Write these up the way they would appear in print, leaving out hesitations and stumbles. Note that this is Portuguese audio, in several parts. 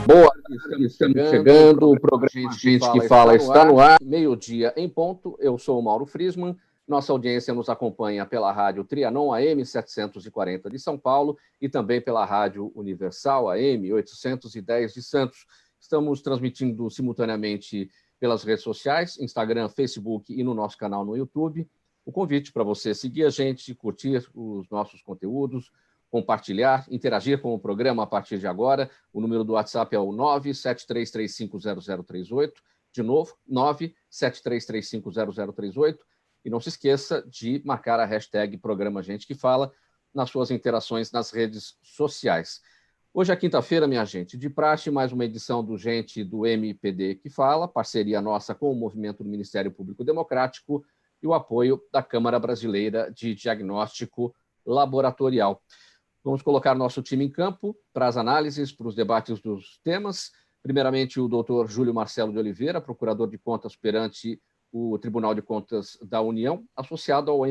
Boa, estamos chegando, o programa Gente que Fala está no ar, meio-dia em ponto. Eu sou o Mauro Friesman, nossa audiência nos acompanha pela rádio Trianon AM 740 de São Paulo e também pela rádio Universal AM 810 de Santos. Estamos transmitindo simultaneamente pelas redes sociais, Instagram, Facebook e no nosso canal no YouTube. O convite para você seguir a gente, curtir os nossos conteúdos, compartilhar, interagir com o programa a partir de agora. O número do WhatsApp é o 973350038. De novo, 973350038. E não se esqueça de marcar a hashtag Programa Gente que Fala nas suas interações nas redes sociais. Hoje é quinta-feira, minha gente, de praxe, mais uma edição do Gente do MPD que Fala, parceria nossa com o Movimento do Ministério Público Democrático e o apoio da Câmara Brasileira de Diagnóstico Laboratorial. Vamos colocar nosso time em campo para as análises, para os debates dos temas. Primeiramente, o doutor Júlio Marcelo de Oliveira, procurador de contas perante o Tribunal de Contas da União, associado ao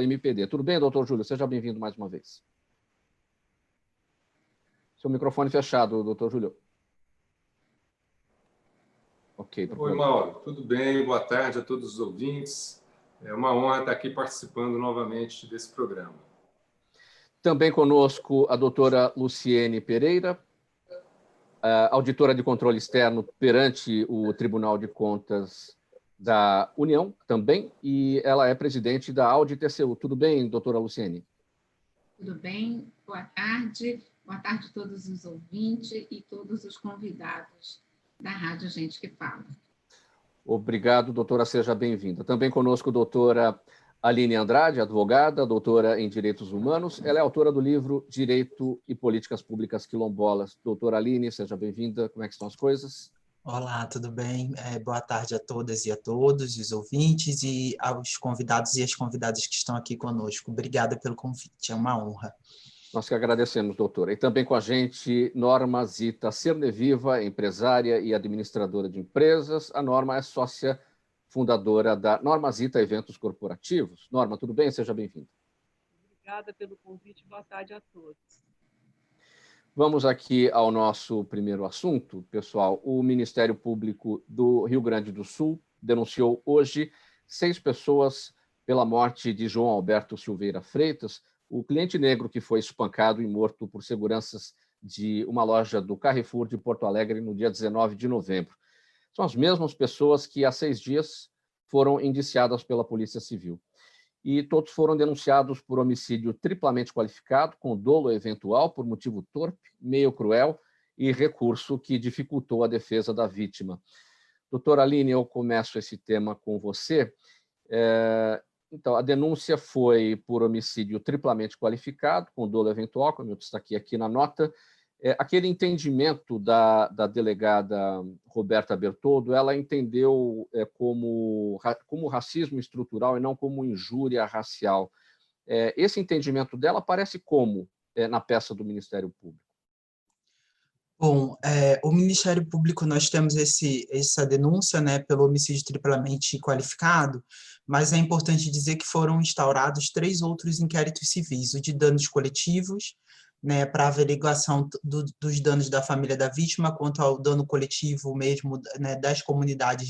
MPD. Tudo bem, doutor Júlio? Seja bem-vindo mais uma vez. Seu microfone fechado, doutor Júlio. Ok. Oi, Mauro. Tudo bem? Boa tarde a todos os ouvintes. É uma honra estar aqui participando novamente desse programa. Também conosco a doutora Luciene Pereira, auditora de controle externo perante o Tribunal de Contas da União também, e ela é presidente da Audi TCU. Tudo bem, doutora Luciene? Tudo bem, boa tarde a todos os ouvintes e todos os convidados da Rádio Gente que Fala. Obrigado, doutora, seja bem-vinda. Também conosco, doutora Aline Andrade, advogada, doutora em Direitos Humanos. Ela é autora do livro Direito e Políticas Públicas Quilombolas. Doutora Aline, seja bem-vinda. Como é que estão as coisas? Olá, tudo bem? Boa tarde a todas e a todos, os ouvintes e aos convidados e as convidadas que estão aqui conosco. Obrigada pelo convite, é uma honra. Nós que agradecemos, doutora. E também com a gente, Norma Zita Cerneviva, empresária e administradora de empresas. A Norma é sócia fundadora da Norma Zita Eventos Corporativos. Norma, tudo bem? Seja bem-vinda. Obrigada pelo convite. Boa tarde a todos. Vamos aqui ao nosso primeiro assunto, pessoal. O Ministério Público do Rio Grande do Sul denunciou hoje 6 pessoas pela morte de João Alberto Silveira Freitas, o cliente negro que foi espancado e morto por seguranças de uma loja do Carrefour de Porto Alegre no dia 19 de novembro. São as mesmas pessoas que há 6 dias foram indiciadas pela Polícia Civil. E todos foram denunciados por homicídio triplamente qualificado, com dolo eventual por motivo torpe, meio cruel e recurso que dificultou a defesa da vítima. Doutora Aline, eu começo esse tema com você. Então, a denúncia foi por homicídio triplamente qualificado, com dolo eventual, como eu destaquei aqui na nota. Aquele entendimento da delegada Roberta Bertoldo, ela entendeu como racismo estrutural e não como injúria racial. Esse entendimento dela aparece como na peça do Ministério Público? Bom, o Ministério Público, nós temos essa denúncia, né, pelo homicídio triplamente qualificado, mas é importante dizer que foram instaurados 3 outros inquéritos civis, o de danos coletivos, né, para averiguação dos danos da família da vítima, quanto ao dano coletivo mesmo, né, das comunidades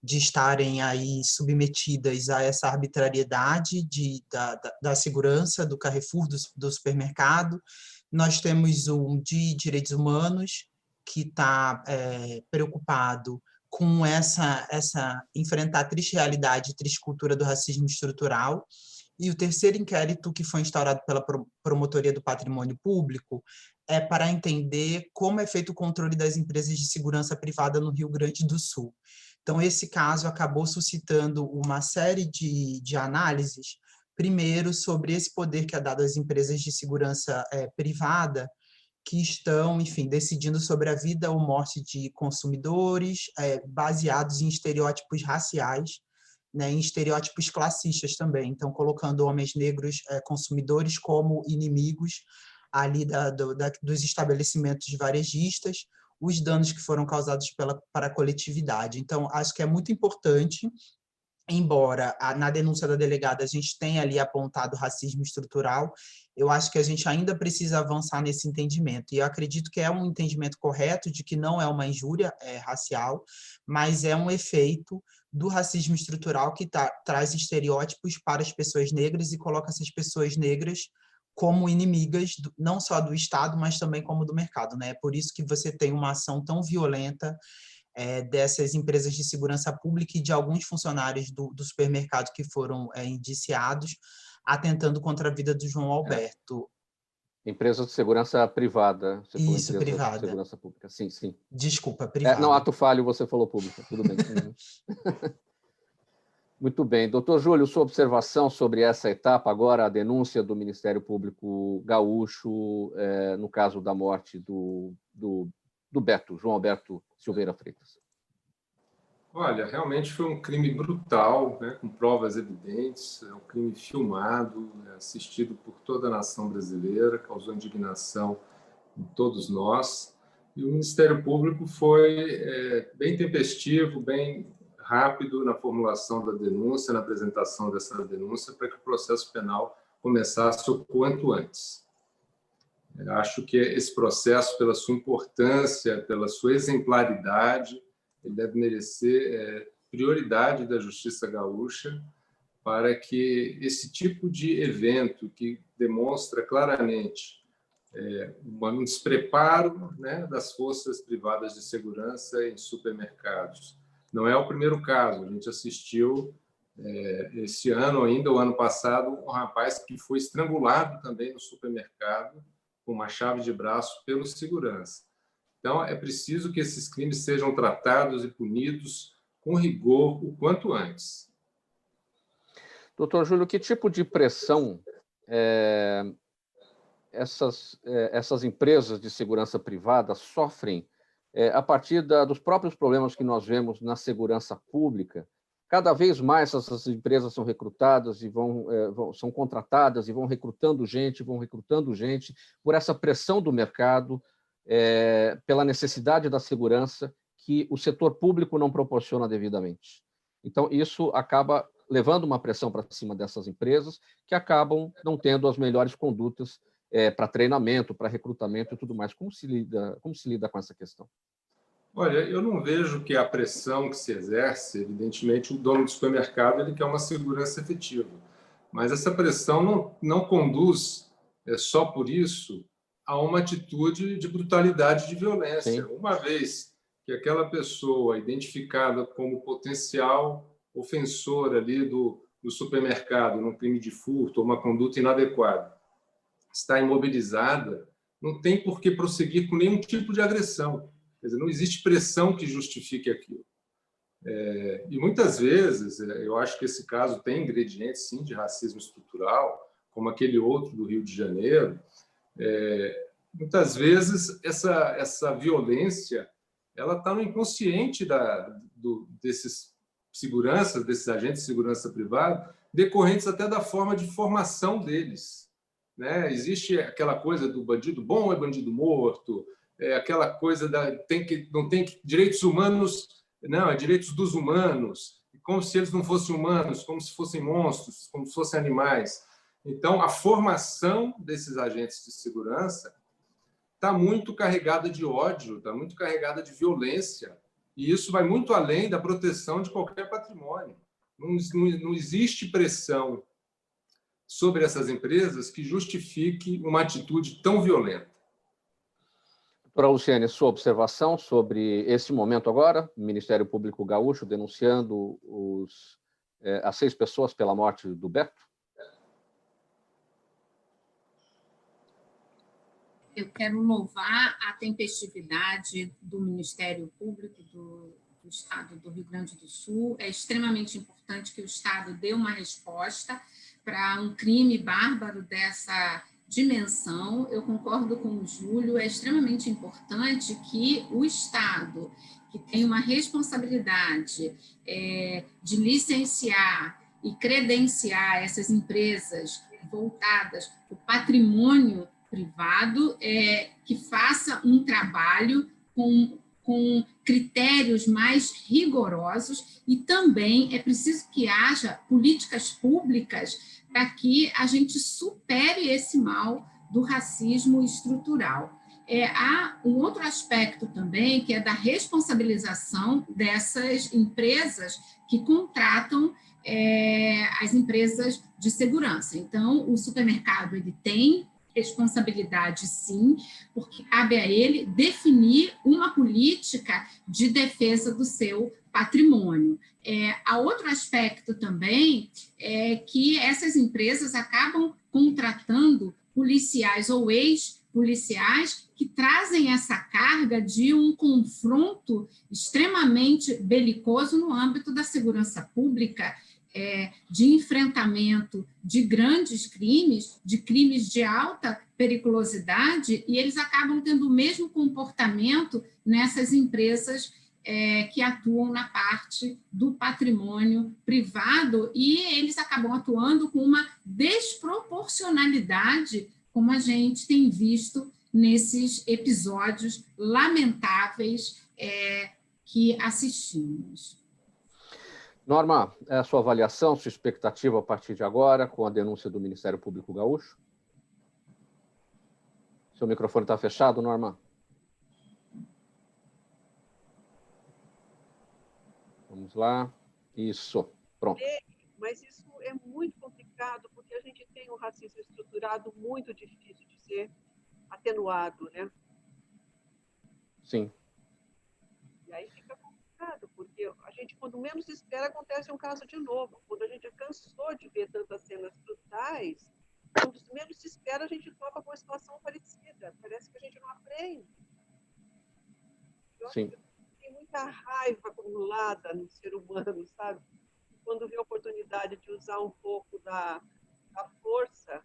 de estarem aí submetidas a essa arbitrariedade da segurança do Carrefour, do supermercado. Nós temos um de direitos humanos, que está preocupado com enfrentar a triste realidade, triste cultura do racismo estrutural. E o terceiro inquérito, que foi instaurado pela Promotoria do Patrimônio Público, é para entender como é feito o controle das empresas de segurança privada no Rio Grande do Sul. Então, esse caso acabou suscitando uma série de análises, primeiro, sobre esse poder que é dado às empresas de segurança privada, que estão, enfim, decidindo sobre a vida ou morte de consumidores, baseados em estereótipos raciais, né, em estereótipos classistas também, então colocando homens negros consumidores como inimigos ali dos estabelecimentos varejistas, os danos que foram causados para a coletividade. Então, acho que é muito importante embora na denúncia da delegada a gente tenha ali apontado racismo estrutural, eu acho que a gente ainda precisa avançar nesse entendimento. E eu acredito que é um entendimento correto de que não é uma injúria racial, mas é um efeito do racismo estrutural que traz estereótipos para as pessoas negras e coloca essas pessoas negras como inimigas, não só do Estado, mas também como do mercado, né? É por isso que você tem uma ação tão violenta dessas empresas de segurança pública e de alguns funcionários do supermercado que foram indiciados, atentando contra a vida do João Alberto. Empresa de segurança privada. Você falou Isso, empresa privada. de segurança pública. Sim, sim. Desculpa, privada. Não, ato falho, você falou pública. Tudo bem. Muito bem. Doutor Júlio, sua observação sobre essa etapa, agora a denúncia do Ministério Público Gaúcho, no caso da morte do Beto, João Alberto Silveira Freitas. Olha, realmente foi um crime brutal, né, com provas evidentes, é um crime filmado, assistido por toda a nação brasileira, causou indignação em todos nós. E o Ministério Público foi bem tempestivo, bem rápido na formulação da denúncia, na apresentação dessa denúncia, para que o processo penal começasse o quanto antes. Eu acho que esse processo, pela sua importância, pela sua exemplaridade, ele deve merecer prioridade da Justiça Gaúcha para que esse tipo de evento que demonstra claramente um despreparo, né, das forças privadas de segurança em supermercados. Não é o primeiro caso. A gente assistiu esse ano ainda, o ano passado, um rapaz que foi estrangulado também no supermercado com uma chave de braço pelo segurança. Então, é preciso que esses crimes sejam tratados e punidos com rigor o quanto antes. Doutor Júlio, que tipo de pressão essas empresas de segurança privada sofrem a partir dos próprios problemas que nós vemos na segurança pública? Cada vez mais essas empresas são recrutadas e são contratadas e vão recrutando gente por essa pressão do mercado, pela necessidade da segurança que o setor público não proporciona devidamente. Então, isso acaba levando uma pressão para cima dessas empresas que acabam não tendo as melhores condutas para treinamento, para recrutamento e tudo mais. Como se lida com essa questão? Olha, eu não vejo que a pressão que se exerce, evidentemente, o dono do supermercado ele quer uma segurança efetiva, mas essa pressão não conduz, só por isso, a uma atitude de brutalidade, de violência. Sim. Uma vez que aquela pessoa identificada como potencial ofensor ali do supermercado, num crime de furto ou uma conduta inadequada, está imobilizada, não tem por que prosseguir com nenhum tipo de agressão. Quer dizer, não existe pressão que justifique aquilo. E muitas vezes, eu acho que esse caso tem ingredientes, sim, de racismo estrutural, como aquele outro do Rio de Janeiro. Muitas vezes, essa violência ela está no inconsciente desses seguranças, desses agentes de segurança privada, decorrentes até da forma de formação deles. Né? Existe aquela coisa do bandido bom é bandido morto, aquela coisa não tem direitos humanos, não, é direitos dos humanos, como se eles não fossem humanos, como se fossem monstros, como se fossem animais. Então, a formação desses agentes de segurança está muito carregada de ódio, está muito carregada de violência, e isso vai muito além da proteção de qualquer patrimônio. Não existe pressão sobre essas empresas que justifique uma atitude tão violenta. Doutora Luciane, sua observação sobre esse momento agora, o Ministério Público Gaúcho denunciando as 6 pessoas pela morte do Beto? Eu quero louvar a tempestividade do Ministério Público do Estado do Rio Grande do Sul. É extremamente importante que o Estado dê uma resposta para um crime bárbaro dessa dimensão. Eu concordo com o Júlio, é extremamente importante que o Estado, que tem uma responsabilidade de licenciar e credenciar essas empresas voltadas para o patrimônio privado, que faça um trabalho com com critérios mais rigorosos, e também é preciso que haja políticas públicas para que a gente supere esse mal do racismo estrutural. Há um outro aspecto também, que é da responsabilização dessas empresas que contratam as empresas de segurança. Então, o supermercado ele tem responsabilidade, sim, porque cabe a ele definir uma política de defesa do seu patrimônio. Há outro aspecto também é que essas empresas acabam contratando policiais ou ex-policiais que trazem essa carga de um confronto extremamente belicoso no âmbito da segurança pública, de enfrentamento de grandes crimes, de crimes de alta periculosidade, e eles acabam tendo o mesmo comportamento nessas empresas que atuam na parte do patrimônio privado, e eles acabam atuando com uma desproporcionalidade, como a gente tem visto nesses episódios lamentáveis que assistimos. Norma, a sua avaliação, sua expectativa a partir de agora, com a denúncia do Ministério Público Gaúcho? Seu microfone está fechado, Norma? Vamos lá. Isso, pronto. Mas isso é muito complicado, porque a gente tem um racismo estruturado muito difícil de ser atenuado, né? Sim. E aí fica complicado, porque a gente, quando menos espera, acontece um caso de novo. Quando a gente cansou de ver tantas cenas brutais, quando menos se espera, a gente topa com uma situação parecida. Parece que a gente não aprende. Sim. Tem muita raiva acumulada no ser humano, sabe? Quando vê a oportunidade de usar um pouco da força,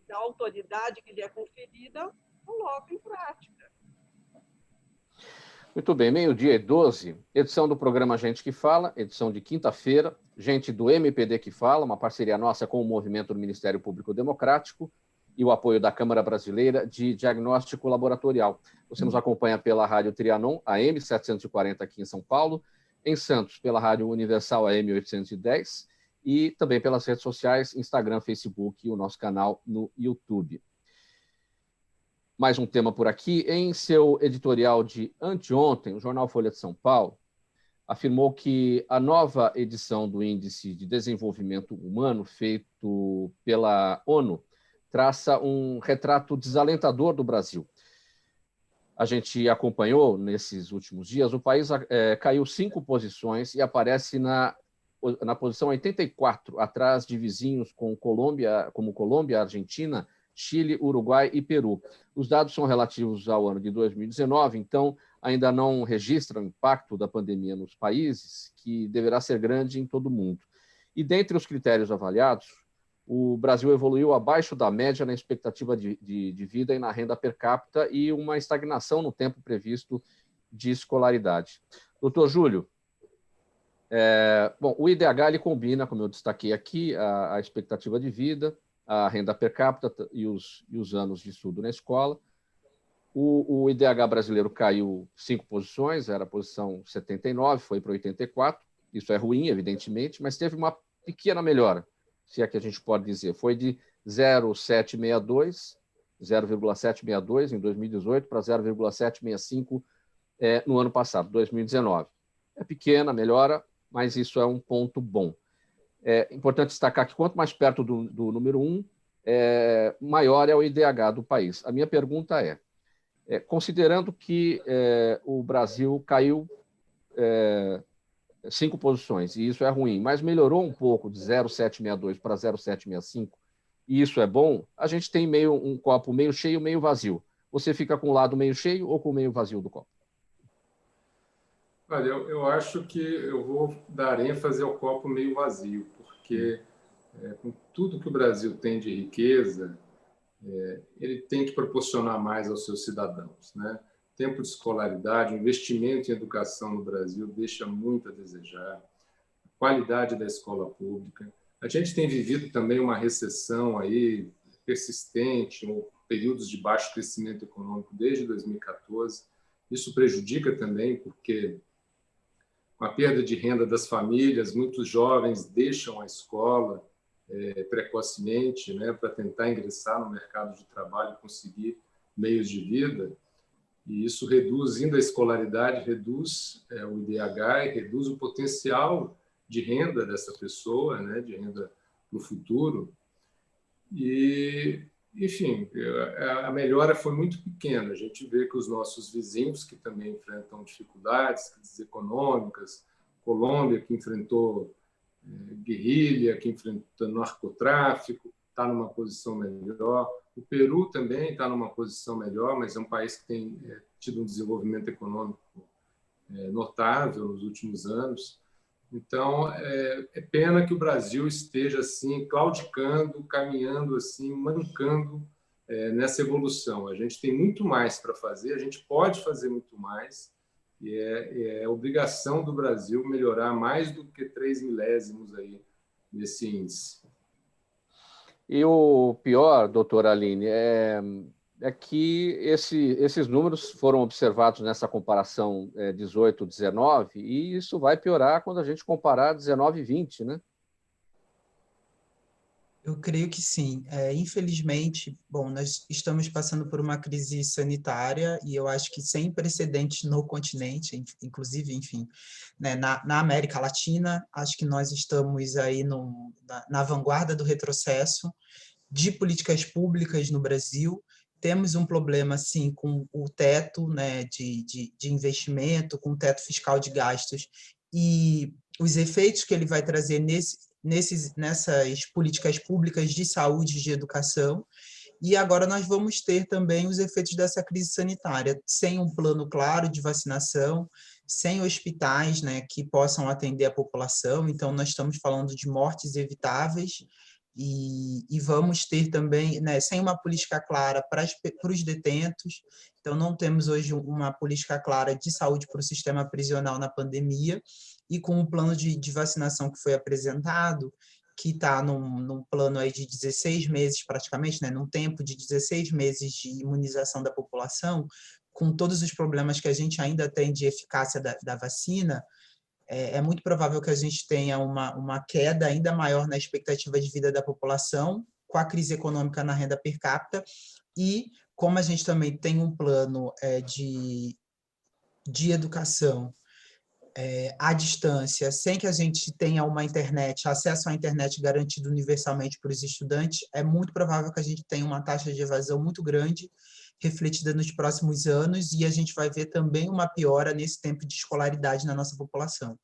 da autoridade que lhe é conferida, coloca em prática. Muito bem, 12h12, edição do programa Gente que Fala, edição de quinta-feira, gente do MPD que Fala, uma parceria nossa com o Movimento do Ministério Público Democrático e o apoio da Câmara Brasileira de Diagnóstico Laboratorial. Você nos acompanha pela Rádio Trianon, AM 740 aqui em São Paulo, em Santos, pela Rádio Universal AM 810 e também pelas redes sociais, Instagram, Facebook e o nosso canal no YouTube. Mais um tema por aqui. Em seu editorial de anteontem, o jornal Folha de São Paulo afirmou que a nova edição do Índice de Desenvolvimento Humano, feito pela ONU, traça um retrato desalentador do Brasil. A gente acompanhou nesses últimos dias, o país caiu 5 posições e aparece na posição 84, atrás de vizinhos como Colômbia, Argentina, Chile, Uruguai e Peru. Os dados são relativos ao ano de 2019, então ainda não registram o impacto da pandemia nos países, que deverá ser grande em todo o mundo. E dentre os critérios avaliados, o Brasil evoluiu abaixo da média na expectativa de vida e na renda per capita e uma estagnação no tempo previsto de escolaridade. Doutor Júlio, o IDH ele combina, como eu destaquei aqui, a expectativa de vida, a renda per capita e os anos de estudo na escola. O IDH brasileiro caiu 5 posições, era a posição 79, foi para 84. Isso é ruim, evidentemente, mas teve uma pequena melhora, se é que a gente pode dizer. Foi de 0,762 em 2018 para 0,765 no ano passado, 2019. É pequena, melhora, mas isso é um ponto bom. É importante destacar que quanto mais perto do número 1, maior é o IDH do país. A minha pergunta considerando que o Brasil caiu 5 posições, e isso é ruim, mas melhorou um pouco de 0,762 para 0,765, e isso é bom, a gente tem um copo meio cheio, meio vazio. Você fica com o lado meio cheio ou com o meio vazio do copo? Olha, eu acho que eu vou dar ênfase ao copo meio vazio, porque com tudo que o Brasil tem de riqueza, ele tem que proporcionar mais aos seus cidadãos, né? Tempo de escolaridade, o investimento em educação no Brasil deixa muito a desejar, a qualidade da escola pública. A gente tem vivido também uma recessão aí persistente, ou períodos de baixo crescimento econômico desde 2014. Isso prejudica também, porque com a perda de renda das famílias, muitos jovens deixam a escola precocemente, né, para tentar ingressar no mercado de trabalho e conseguir meios de vida. E isso, reduzindo a escolaridade, reduz o IDH e reduz o potencial de renda dessa pessoa, né, de renda no futuro. E, enfim, a melhora foi muito pequena. A gente vê que os nossos vizinhos, que também enfrentam dificuldades, crises econômicas, Colômbia, que enfrentou guerrilha, que enfrentou narcotráfico, está numa posição melhor. O Peru também está numa posição melhor, mas é um país que tem tido um desenvolvimento econômico notável nos últimos anos. Então, é pena que o Brasil esteja assim, claudicando, caminhando assim, mancando nessa evolução. A gente tem muito mais para fazer, a gente pode fazer muito mais, e é obrigação do Brasil melhorar mais do que 3 milésimos aí nesse índice. E o pior, doutora Aline, é que esses números foram observados nessa comparação 18-19, e isso vai piorar quando a gente comparar 19-20, né? Eu creio que sim. Infelizmente, bom, nós estamos passando por uma crise sanitária e eu acho que sem precedentes no continente, inclusive, enfim, né, na América Latina, acho que nós estamos aí na vanguarda do retrocesso de políticas públicas no Brasil. Temos um problema, sim, com o teto, né, de investimento, com o teto fiscal de gastos e os efeitos que ele vai trazer nessas políticas públicas de saúde e de educação. E agora nós vamos ter também os efeitos dessa crise sanitária, sem um plano claro de vacinação, sem hospitais, né, que possam atender a população. Então, nós estamos falando de mortes evitáveis, e vamos ter também, né, sem uma política clara para os detentos. Então, não temos hoje uma política clara de saúde para o sistema prisional na pandemia, e com o plano de vacinação que foi apresentado, que está num plano aí de 16 meses praticamente, né, num tempo de 16 meses de imunização da população, com todos os problemas que a gente ainda tem de eficácia da vacina, é muito provável que a gente tenha uma queda ainda maior na expectativa de vida da população, com a crise econômica na renda per capita, e como a gente também tem um plano de educação à distância, sem que a gente tenha uma internet, acesso à internet garantido universalmente para os estudantes, é muito provável que a gente tenha uma taxa de evasão muito grande, refletida nos próximos anos, e a gente vai ver também uma piora nesse tempo de escolaridade na nossa população.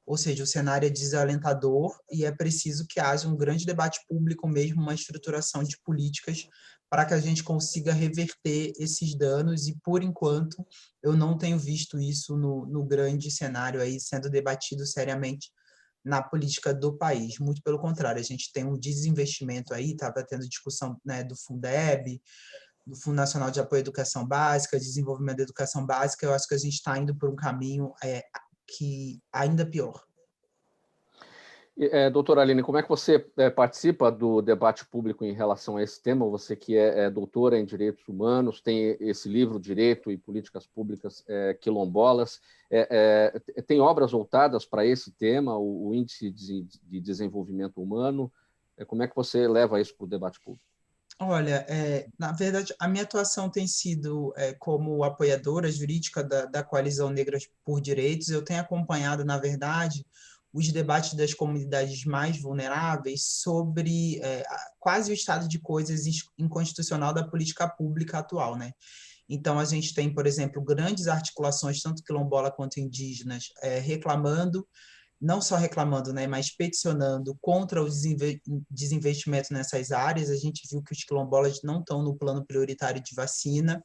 Ou seja, o cenário é desalentador e é preciso que haja um grande debate público mesmo, uma estruturação de políticas para que a gente consiga reverter esses danos, e, por enquanto, eu não tenho visto isso no grande cenário aí sendo debatido seriamente na política do país. Muito pelo contrário, a gente tem um desinvestimento aí, estava tendo discussão, né, do Fundeb, do Fundo Nacional de Apoio à Educação Básica, Desenvolvimento da Educação Básica. Eu acho que a gente está indo por um caminho que ainda pior. Doutora Aline, como é que você participa do debate público em relação a esse tema? Você que é doutora em Direitos Humanos, tem esse livro Direito e Políticas Públicas Quilombolas, tem obras voltadas para esse tema, o Índice de Desenvolvimento Humano. Como é que você leva isso para o debate público? Olha, na verdade, a minha atuação tem sido como apoiadora jurídica da Coalizão Negras por Direitos. Eu tenho acompanhado, na verdade, os debates das comunidades mais vulneráveis sobre quase o estado de coisas inconstitucional da política pública atual, né? Então, a gente tem, por exemplo, grandes articulações, tanto quilombola quanto indígenas, reclamando, não só reclamando, né, mas peticionando contra o desinvestimento nessas áreas. A gente viu que os quilombolas não estão no plano prioritário de vacina,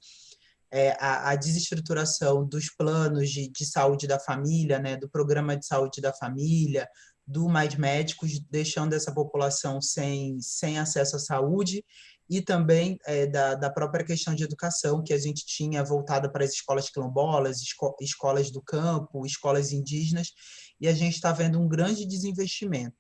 a desestruturação dos planos de saúde da família, né, do programa de saúde da família, do Mais Médicos, deixando essa população sem acesso à saúde, e também da própria questão de educação, que a gente tinha voltada para as escolas quilombolas, escolas do campo, escolas indígenas, e a gente está vendo um grande desinvestimento.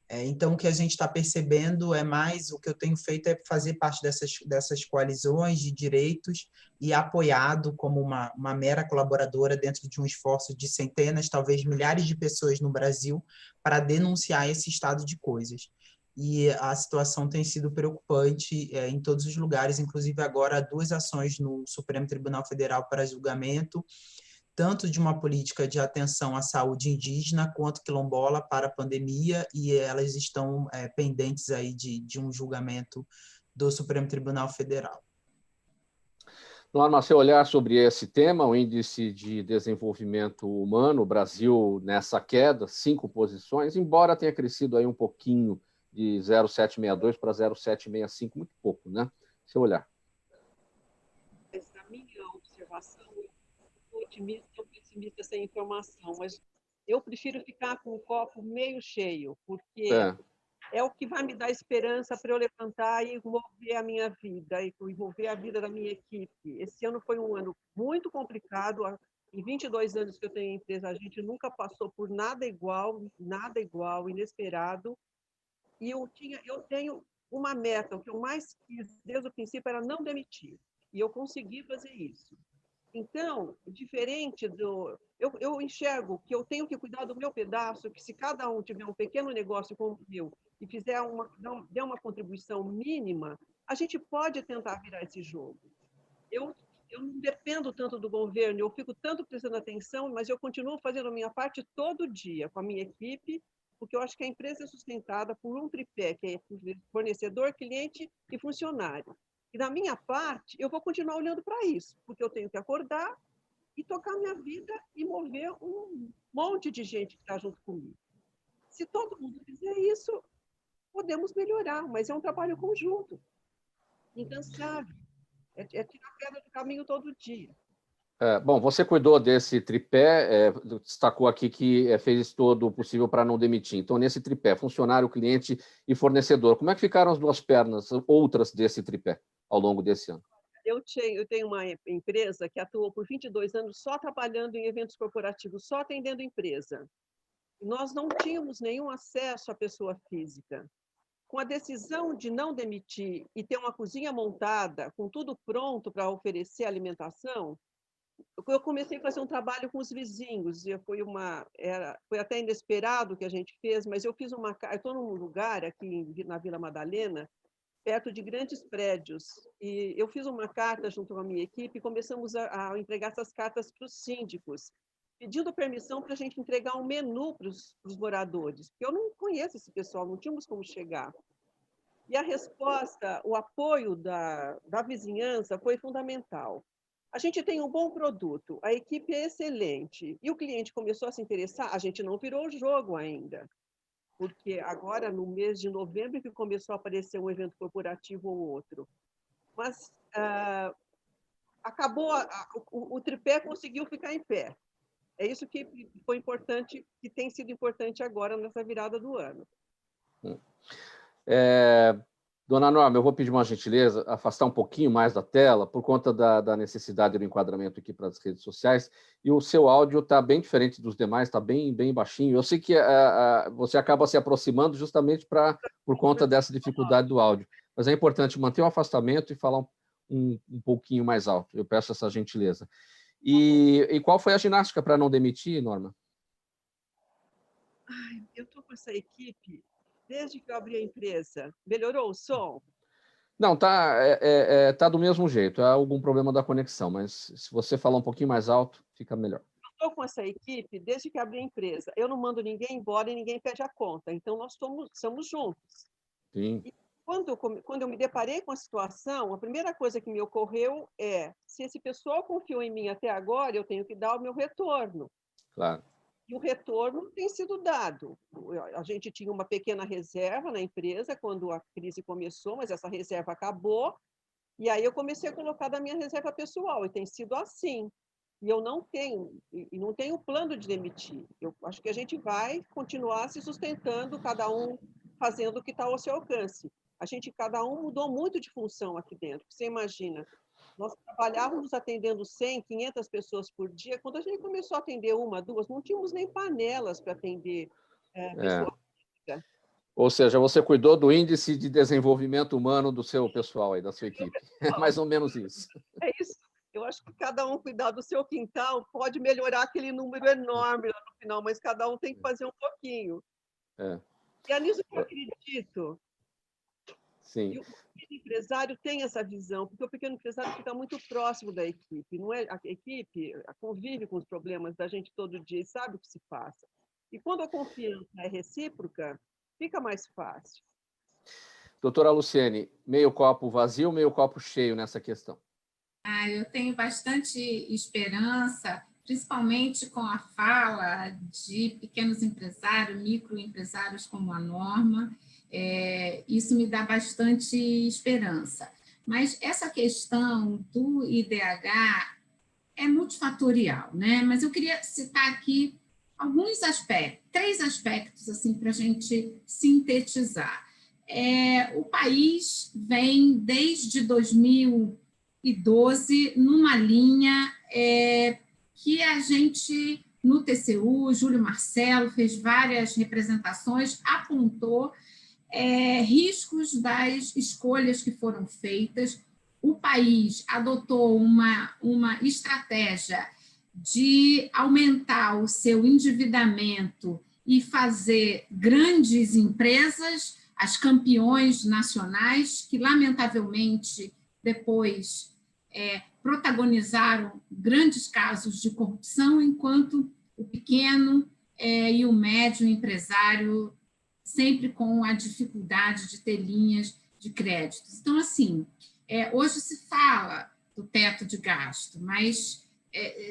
Então, o que a gente está percebendo é mais, o que eu tenho feito é fazer parte dessas coalizões de direitos e apoiado como uma mera colaboradora dentro de um esforço de centenas, talvez milhares de pessoas no Brasil para denunciar esse estado de coisas. E a situação tem sido preocupante em todos os lugares, inclusive agora 2 ações no Supremo Tribunal Federal para julgamento, tanto de uma política de atenção à saúde indígena quanto quilombola para a pandemia, e elas estão pendentes aí de um julgamento do Supremo Tribunal Federal. Norma, seu olhar sobre esse tema, o Índice de Desenvolvimento Humano, o Brasil nessa queda, 5 posições, embora tenha crescido aí um pouquinho de 0,762 para 0,765, muito pouco, né? Seu olhar. Essa minha observação, otimista ou pessimista sem informação, mas eu prefiro ficar com o copo meio cheio, porque é o que vai me dar esperança para eu levantar e envolver a minha vida, e envolver a vida da minha equipe. Esse ano foi um ano muito complicado. Em 22 anos que eu tenho empresa, a gente nunca passou por nada igual, inesperado. E eu tenho uma meta, o que eu mais quis desde o princípio era não demitir. E eu consegui fazer isso. Então, diferente do... Eu enxergo que eu tenho que cuidar do meu pedaço, que se cada um tiver um pequeno negócio como o meu e der uma contribuição mínima, a gente pode tentar virar esse jogo. Eu não dependo tanto do governo, eu fico tanto prestando atenção, mas eu continuo fazendo a minha parte todo dia com a minha equipe, porque eu acho que a empresa é sustentada por um tripé, que é fornecedor, cliente e funcionário. E da minha parte, eu vou continuar olhando para isso, porque eu tenho que acordar e tocar minha vida e mover um monte de gente que está junto comigo. Se todo mundo fizer isso, podemos melhorar, mas é um trabalho conjunto, incansável. É tirar a pedra do caminho todo dia. Bom, você cuidou desse tripé, destacou aqui que fez todo o possível para não demitir. Então, nesse tripé, funcionário, cliente e fornecedor, como é que ficaram as 2 pernas, outras desse tripé, ao longo desse ano? Eu tenho uma empresa que atuou por 22 anos só trabalhando em eventos corporativos, só atendendo empresa. Nós não tínhamos nenhum acesso à pessoa física. Com a decisão de não demitir e ter uma cozinha montada, com tudo pronto para oferecer alimentação, eu comecei a fazer um trabalho com os vizinhos. E foi até inesperado o que a gente fez, mas eu estou num lugar aqui na Vila Madalena, perto de grandes prédios, e eu fiz uma carta junto com a minha equipe e começamos a entregar essas cartas para os síndicos, pedindo permissão para a gente entregar um menu para os moradores, porque eu não conheço esse pessoal, não tínhamos como chegar. E a resposta, o apoio da vizinhança foi fundamental. A gente tem um bom produto, a equipe é excelente, e o cliente começou a se interessar, a gente não virou o jogo ainda, porque agora, no mês de novembro, que começou a aparecer um evento corporativo ou outro. Mas acabou, o tripé conseguiu ficar em pé. É isso que foi importante, que tem sido importante agora nessa virada do ano. Dona Norma, eu vou pedir uma gentileza, afastar um pouquinho mais da tela, por conta da necessidade do enquadramento aqui para as redes sociais, e o seu áudio está bem diferente dos demais, está bem baixinho. Eu sei que você acaba se aproximando justamente por conta dessa dificuldade do áudio, mas é importante manter o afastamento e falar um pouquinho mais alto. Eu peço essa gentileza. E qual foi a ginástica para não demitir, Norma? Eu estou com essa equipe desde que eu abri a empresa. Melhorou o som? Não, tá do mesmo jeito. É algum problema da conexão, mas se você falar um pouquinho mais alto, fica melhor. Eu estou com essa equipe desde que abri a empresa. Eu não mando ninguém embora e ninguém pede a conta. Então, nós somos juntos. Sim. E quando eu me deparei com a situação, a primeira coisa que me ocorreu é: se esse pessoal confiou em mim até agora, eu tenho que dar o meu retorno. Claro. E o retorno tem sido dado. A gente tinha uma pequena reserva na empresa quando a crise começou, mas essa reserva acabou. E aí eu comecei a colocar da minha reserva pessoal, e tem sido assim. E eu não tenho plano de demitir. Eu acho que a gente vai continuar se sustentando, cada um fazendo o que está ao seu alcance. Cada um mudou muito de função aqui dentro. Você imagina, nós trabalhávamos atendendo 100, 500 pessoas por dia. Quando a gente começou a atender 1, 2, não tínhamos nem panelas para atender pessoas. Ou seja, você cuidou do índice de desenvolvimento humano do seu pessoal aí, da sua equipe. É mais ou menos isso. É isso. Eu acho que cada um cuidar do seu quintal pode melhorar aquele número enorme lá no final, mas cada um tem que fazer um pouquinho. É. E é nisso que eu acredito. Sim. E o pequeno empresário tem essa visão, porque o pequeno empresário fica muito próximo da equipe, não é? A equipe convive com os problemas da gente todo dia e sabe o que se passa. E quando a confiança é recíproca, fica mais fácil. Doutora Luciene, meio copo vazio, meio copo cheio nessa questão? Eu tenho bastante esperança, principalmente com a fala de pequenos empresários, microempresários como a Norma. Isso me dá bastante esperança. Mas essa questão do IDH é multifatorial, né? Mas eu queria citar aqui alguns aspectos, 3 aspectos assim, para a gente sintetizar. O país vem, desde 2012, numa linha que a gente, no TCU, Júlio Marcelo fez várias representações, apontou riscos das escolhas que foram feitas. O país adotou uma estratégia de aumentar o seu endividamento e fazer grandes empresas, as campeões nacionais, que, lamentavelmente, depois protagonizaram grandes casos de corrupção, enquanto o pequeno e o médio empresário sempre com a dificuldade de ter linhas de créditos. Então, assim, hoje se fala do teto de gasto, mas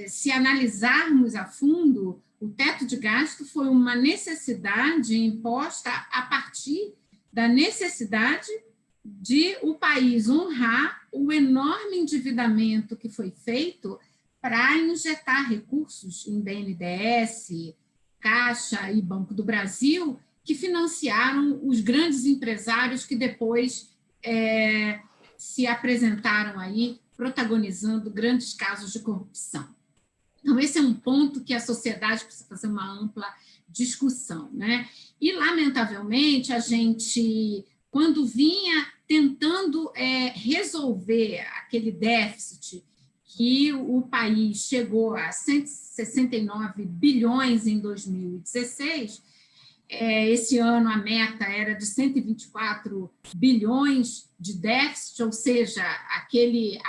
se analisarmos a fundo, o teto de gasto foi uma necessidade imposta a partir da necessidade de o país honrar o enorme endividamento que foi feito para injetar recursos em BNDES, Caixa e Banco do Brasil, que financiaram os grandes empresários que depois se apresentaram aí protagonizando grandes casos de corrupção. Então, esse é um ponto que a sociedade precisa fazer uma ampla discussão, né? E, lamentavelmente, a gente, quando vinha tentando resolver aquele déficit que o país chegou a 169 bilhões em 2016, esse ano a meta era de 124 bilhões de déficit, ou seja, aquele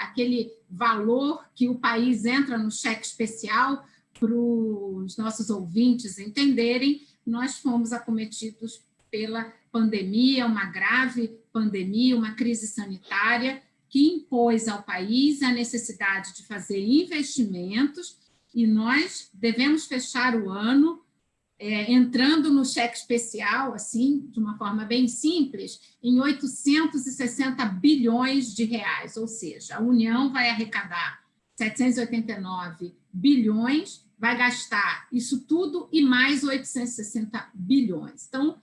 valor que o país entra no cheque especial, para os nossos ouvintes entenderem, nós fomos acometidos pela pandemia, uma grave pandemia, uma crise sanitária que impôs ao país a necessidade de fazer investimentos, e nós devemos fechar o ano entrando no cheque especial, assim, de uma forma bem simples, em 860 bilhões de reais, ou seja, a União vai arrecadar 789 bilhões, vai gastar isso tudo e mais 860 bilhões. Então,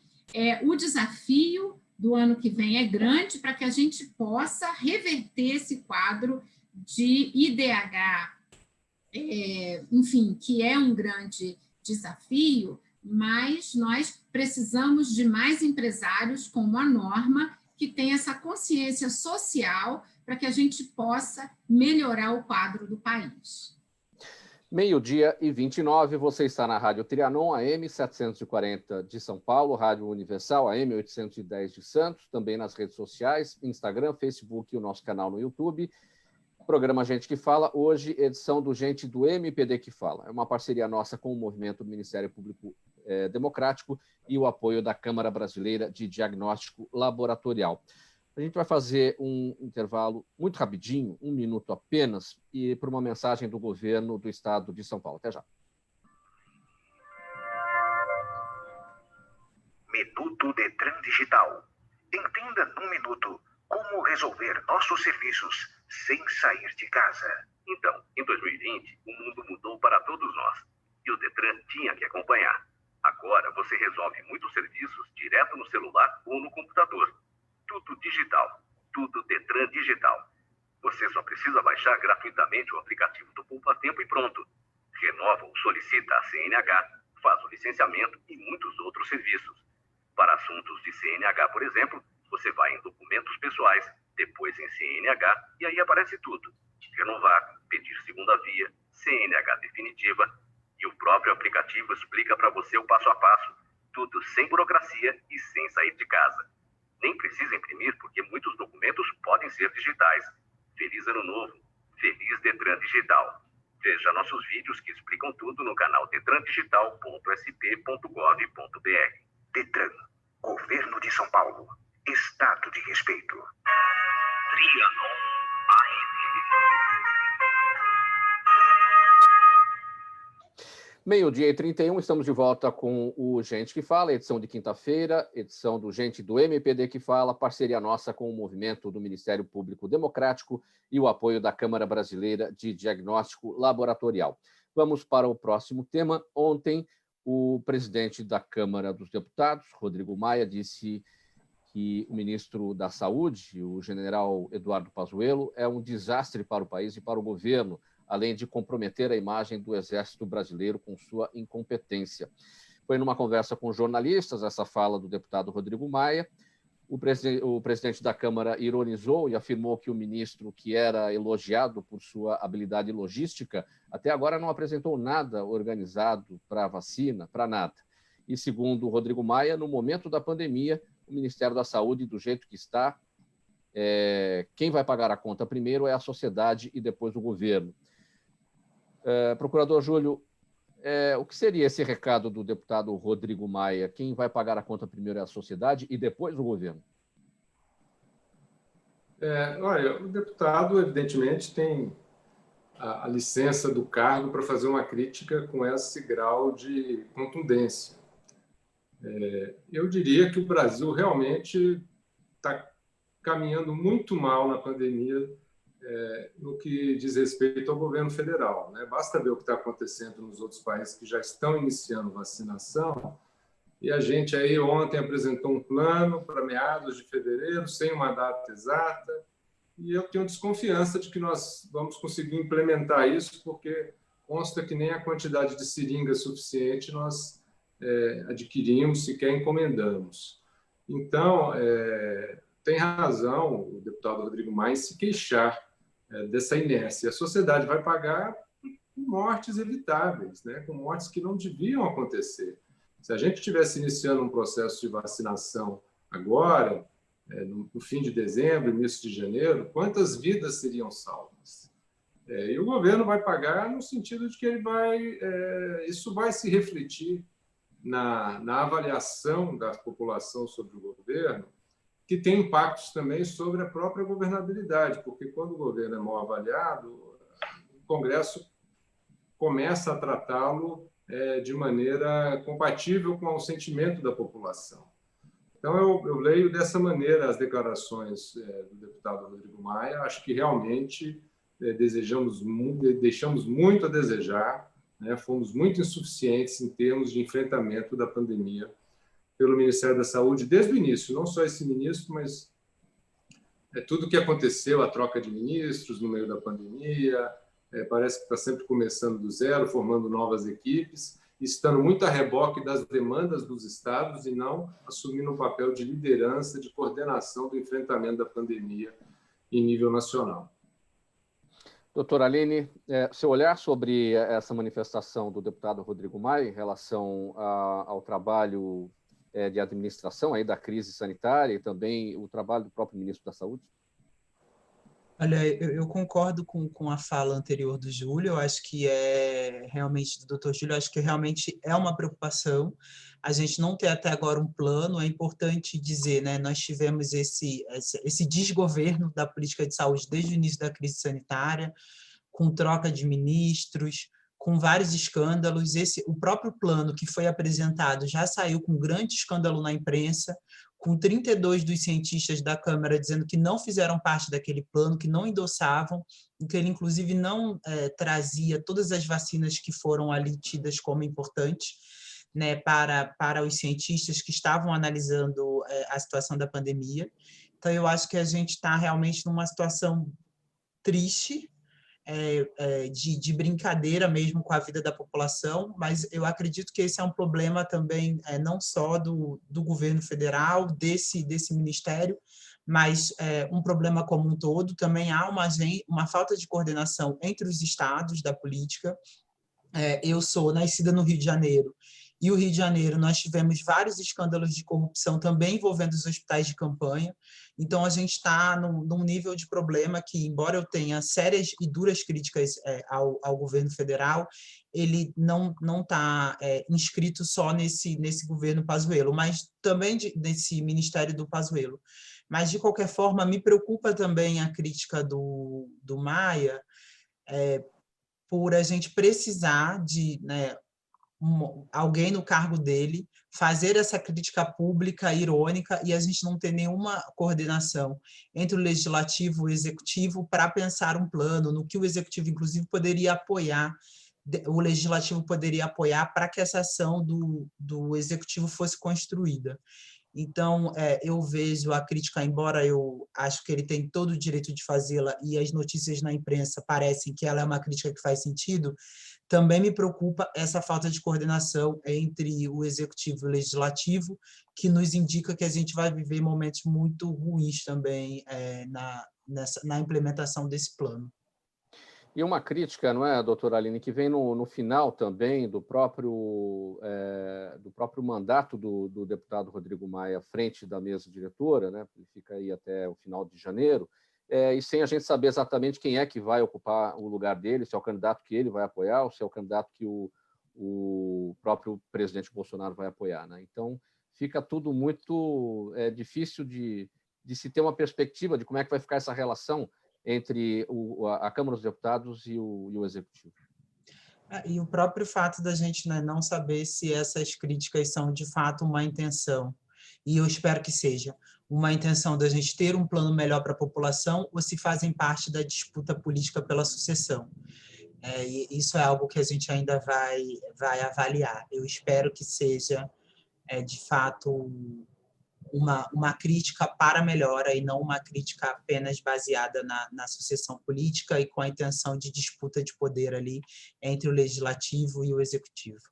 o desafio do ano que vem é grande para que a gente possa reverter esse quadro de IDH, enfim, que é um grande desafio, mas nós precisamos de mais empresários como a Norma, que tem essa consciência social para que a gente possa melhorar o quadro do país. 12h29, você está na Rádio Trianon, AM 740 de São Paulo, Rádio Universal, AM 810 de Santos, também nas redes sociais, Instagram, Facebook e o nosso canal no YouTube. Programa Gente que Fala, hoje edição do Gente do MPD que Fala. É uma parceria nossa com o movimento do Ministério Público Democrático e o apoio da Câmara Brasileira de Diagnóstico Laboratorial. A gente vai fazer um intervalo muito rapidinho, 1 minuto apenas, e por uma mensagem do governo do estado de São Paulo. Até já. Minuto Detran Digital. Entenda num minuto como resolver nossos serviços sem sair de casa. Então, em 2020, o mundo mudou para todos nós e o Detran tinha que acompanhar. Agora você resolve muitos serviços direto no celular ou no computador. Tudo digital, tudo Detran Digital. Você só precisa baixar gratuitamente o aplicativo do Poupa Tempo e pronto. Renova ou solicita a CNH, faz o licenciamento e muitos outros serviços. Para assuntos de CNH, por exemplo, você vai em documentos pessoais, depois em CNH, e aí aparece tudo. Renovar, pedir segunda via, CNH definitiva, e o próprio aplicativo explica para você o passo a passo, tudo sem burocracia e sem sair de casa. Nem precisa imprimir, porque muitos documentos podem ser digitais. Feliz Ano Novo! Feliz Detran Digital! Veja nossos vídeos que explicam tudo no canal detrandigital.sp.gov.br. Detran, Governo de São Paulo. Estado de respeito. Trianon AM. Meio-dia e 31, estamos de volta com o Gente que Fala, edição de quinta-feira, edição do Gente do MPD que Fala, parceria nossa com o movimento do Ministério Público Democrático e o apoio da Câmara Brasileira de Diagnóstico Laboratorial. Vamos para o próximo tema. Ontem, o presidente da Câmara dos Deputados, Rodrigo Maia, disse que o ministro da Saúde, o general Eduardo Pazuello, é um desastre para o país e para o governo, além de comprometer a imagem do Exército Brasileiro com sua incompetência. Foi numa conversa com jornalistas essa fala do deputado Rodrigo Maia. O presidente da Câmara ironizou e afirmou que o ministro, que era elogiado por sua habilidade logística, até agora não apresentou nada organizado para a vacina, para nada. E, segundo o Rodrigo Maia, no momento da pandemia, o Ministério da Saúde, do jeito que está, quem vai pagar a conta primeiro é a sociedade e depois o governo. Procurador Júlio, o que seria esse recado do deputado Rodrigo Maia? Quem vai pagar a conta primeiro é a sociedade e depois o governo? Olha, o deputado, evidentemente, tem a licença do cargo para fazer uma crítica com esse grau de contundência. Eu diria que o Brasil realmente está caminhando muito mal na pandemia, no que diz respeito ao governo federal, né? Basta ver o que está acontecendo nos outros países que já estão iniciando vacinação, e a gente aí ontem apresentou um plano para meados de fevereiro, sem uma data exata, e eu tenho desconfiança de que nós vamos conseguir implementar isso, porque consta que nem a quantidade de seringas suficiente nós adquirimos, sequer encomendamos. Então, tem razão o deputado Rodrigo Maia em se queixar dessa inércia. A sociedade vai pagar com mortes evitáveis, né? Com mortes que não deviam acontecer. Se a gente estivesse iniciando um processo de vacinação agora, no fim de dezembro, início de janeiro, quantas vidas seriam salvas? E o governo vai pagar no sentido de que isso vai se refletir na avaliação da população sobre o governo, que tem impactos também sobre a própria governabilidade, porque quando o governo é mal avaliado, o Congresso começa a tratá-lo de maneira compatível com o sentimento da população. Então, eu leio dessa maneira as declarações do deputado Rodrigo Maia. Acho que realmente deixamos muito a desejar, né? Fomos muito insuficientes em termos de enfrentamento da pandemia pelo Ministério da Saúde desde o início, não só esse ministro, mas tudo o que aconteceu, a troca de ministros no meio da pandemia, parece que está sempre começando do zero, formando novas equipes, estando muito a reboque das demandas dos estados e não assumindo um papel de liderança, de coordenação do enfrentamento da pandemia em nível nacional. Doutora Aline, seu olhar sobre essa manifestação do deputado Rodrigo Maia em relação ao trabalho de administração aí da crise sanitária e também o trabalho do próprio ministro da Saúde? Olha, eu concordo com a fala anterior do Júlio. Eu acho que realmente, do doutor Júlio, eu acho que realmente é uma preocupação. A gente não tem até agora um plano. É importante dizer, né? Nós tivemos esse desgoverno da política de saúde desde o início da crise sanitária, com troca de ministros, com vários escândalos. O próprio plano que foi apresentado já saiu com grande escândalo na imprensa, com 32 dos cientistas da Câmara dizendo que não fizeram parte daquele plano, que não endossavam, e que ele, inclusive, não trazia todas as vacinas que foram ali tidas como importantes, né, para os cientistas que estavam analisando a situação da pandemia. Então, eu acho que a gente está realmente numa situação triste, de brincadeira mesmo com a vida da população, mas eu acredito que esse é um problema também não só do governo federal, desse ministério, mas um problema como um todo. Também há uma falta de coordenação entre os estados da política. Eu sou nascida no Rio de Janeiro, e o Rio de Janeiro nós tivemos vários escândalos de corrupção também envolvendo os hospitais de campanha. Então, a gente está num nível de problema que, embora eu tenha sérias e duras críticas ao governo federal, ele não está inscrito só nesse governo Pazuello, mas também nesse ministério do Pazuello. Mas, de qualquer forma, me preocupa também a crítica do Maia, por a gente precisar de alguém no cargo dele fazer essa crítica pública irônica e a gente não ter nenhuma coordenação entre o legislativo e o executivo para pensar um plano no que o executivo, inclusive, poderia apoiar, o legislativo poderia apoiar para que essa ação do executivo fosse construída. Então, eu vejo a crítica, embora eu acho que ele tem todo o direito de fazê-la e as notícias na imprensa parecem que ela é uma crítica que faz sentido, também me preocupa essa falta de coordenação entre o executivo e o legislativo, que nos indica que a gente vai viver momentos muito ruins também na implementação desse plano. E uma crítica, não é, doutora Aline, que vem no final também do próprio mandato do deputado Rodrigo Maia à frente da mesa diretora, né? Ele fica aí até o final de janeiro, e sem a gente saber exatamente quem é que vai ocupar o lugar dele, se é o candidato que ele vai apoiar ou se é o candidato que o próprio presidente Bolsonaro vai apoiar, né? Então, fica tudo muito difícil de se ter uma perspectiva de como é que vai ficar essa relação entre a Câmara dos Deputados e o Executivo. E o próprio fato da gente não saber se essas críticas são, de fato, uma intenção, e eu espero que seja, uma intenção da gente ter um plano melhor para a população ou se fazem parte da disputa política pela sucessão. E isso é algo que a gente ainda vai avaliar. Eu espero que seja, de fato, uma crítica para a melhora e não uma crítica apenas baseada na sucessão política e com a intenção de disputa de poder ali entre o legislativo e o executivo.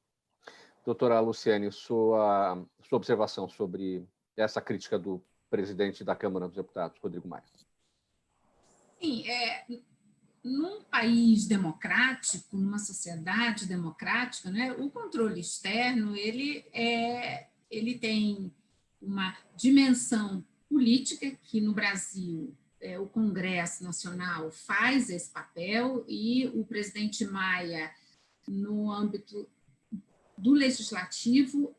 Doutora Luciane, sua observação sobre essa crítica do presidente da Câmara dos Deputados, Rodrigo Maia. Sim, num país democrático, numa sociedade democrática, né, o controle externo ele tem uma dimensão política que no Brasil o Congresso Nacional faz esse papel e o presidente Maia, no âmbito do legislativo,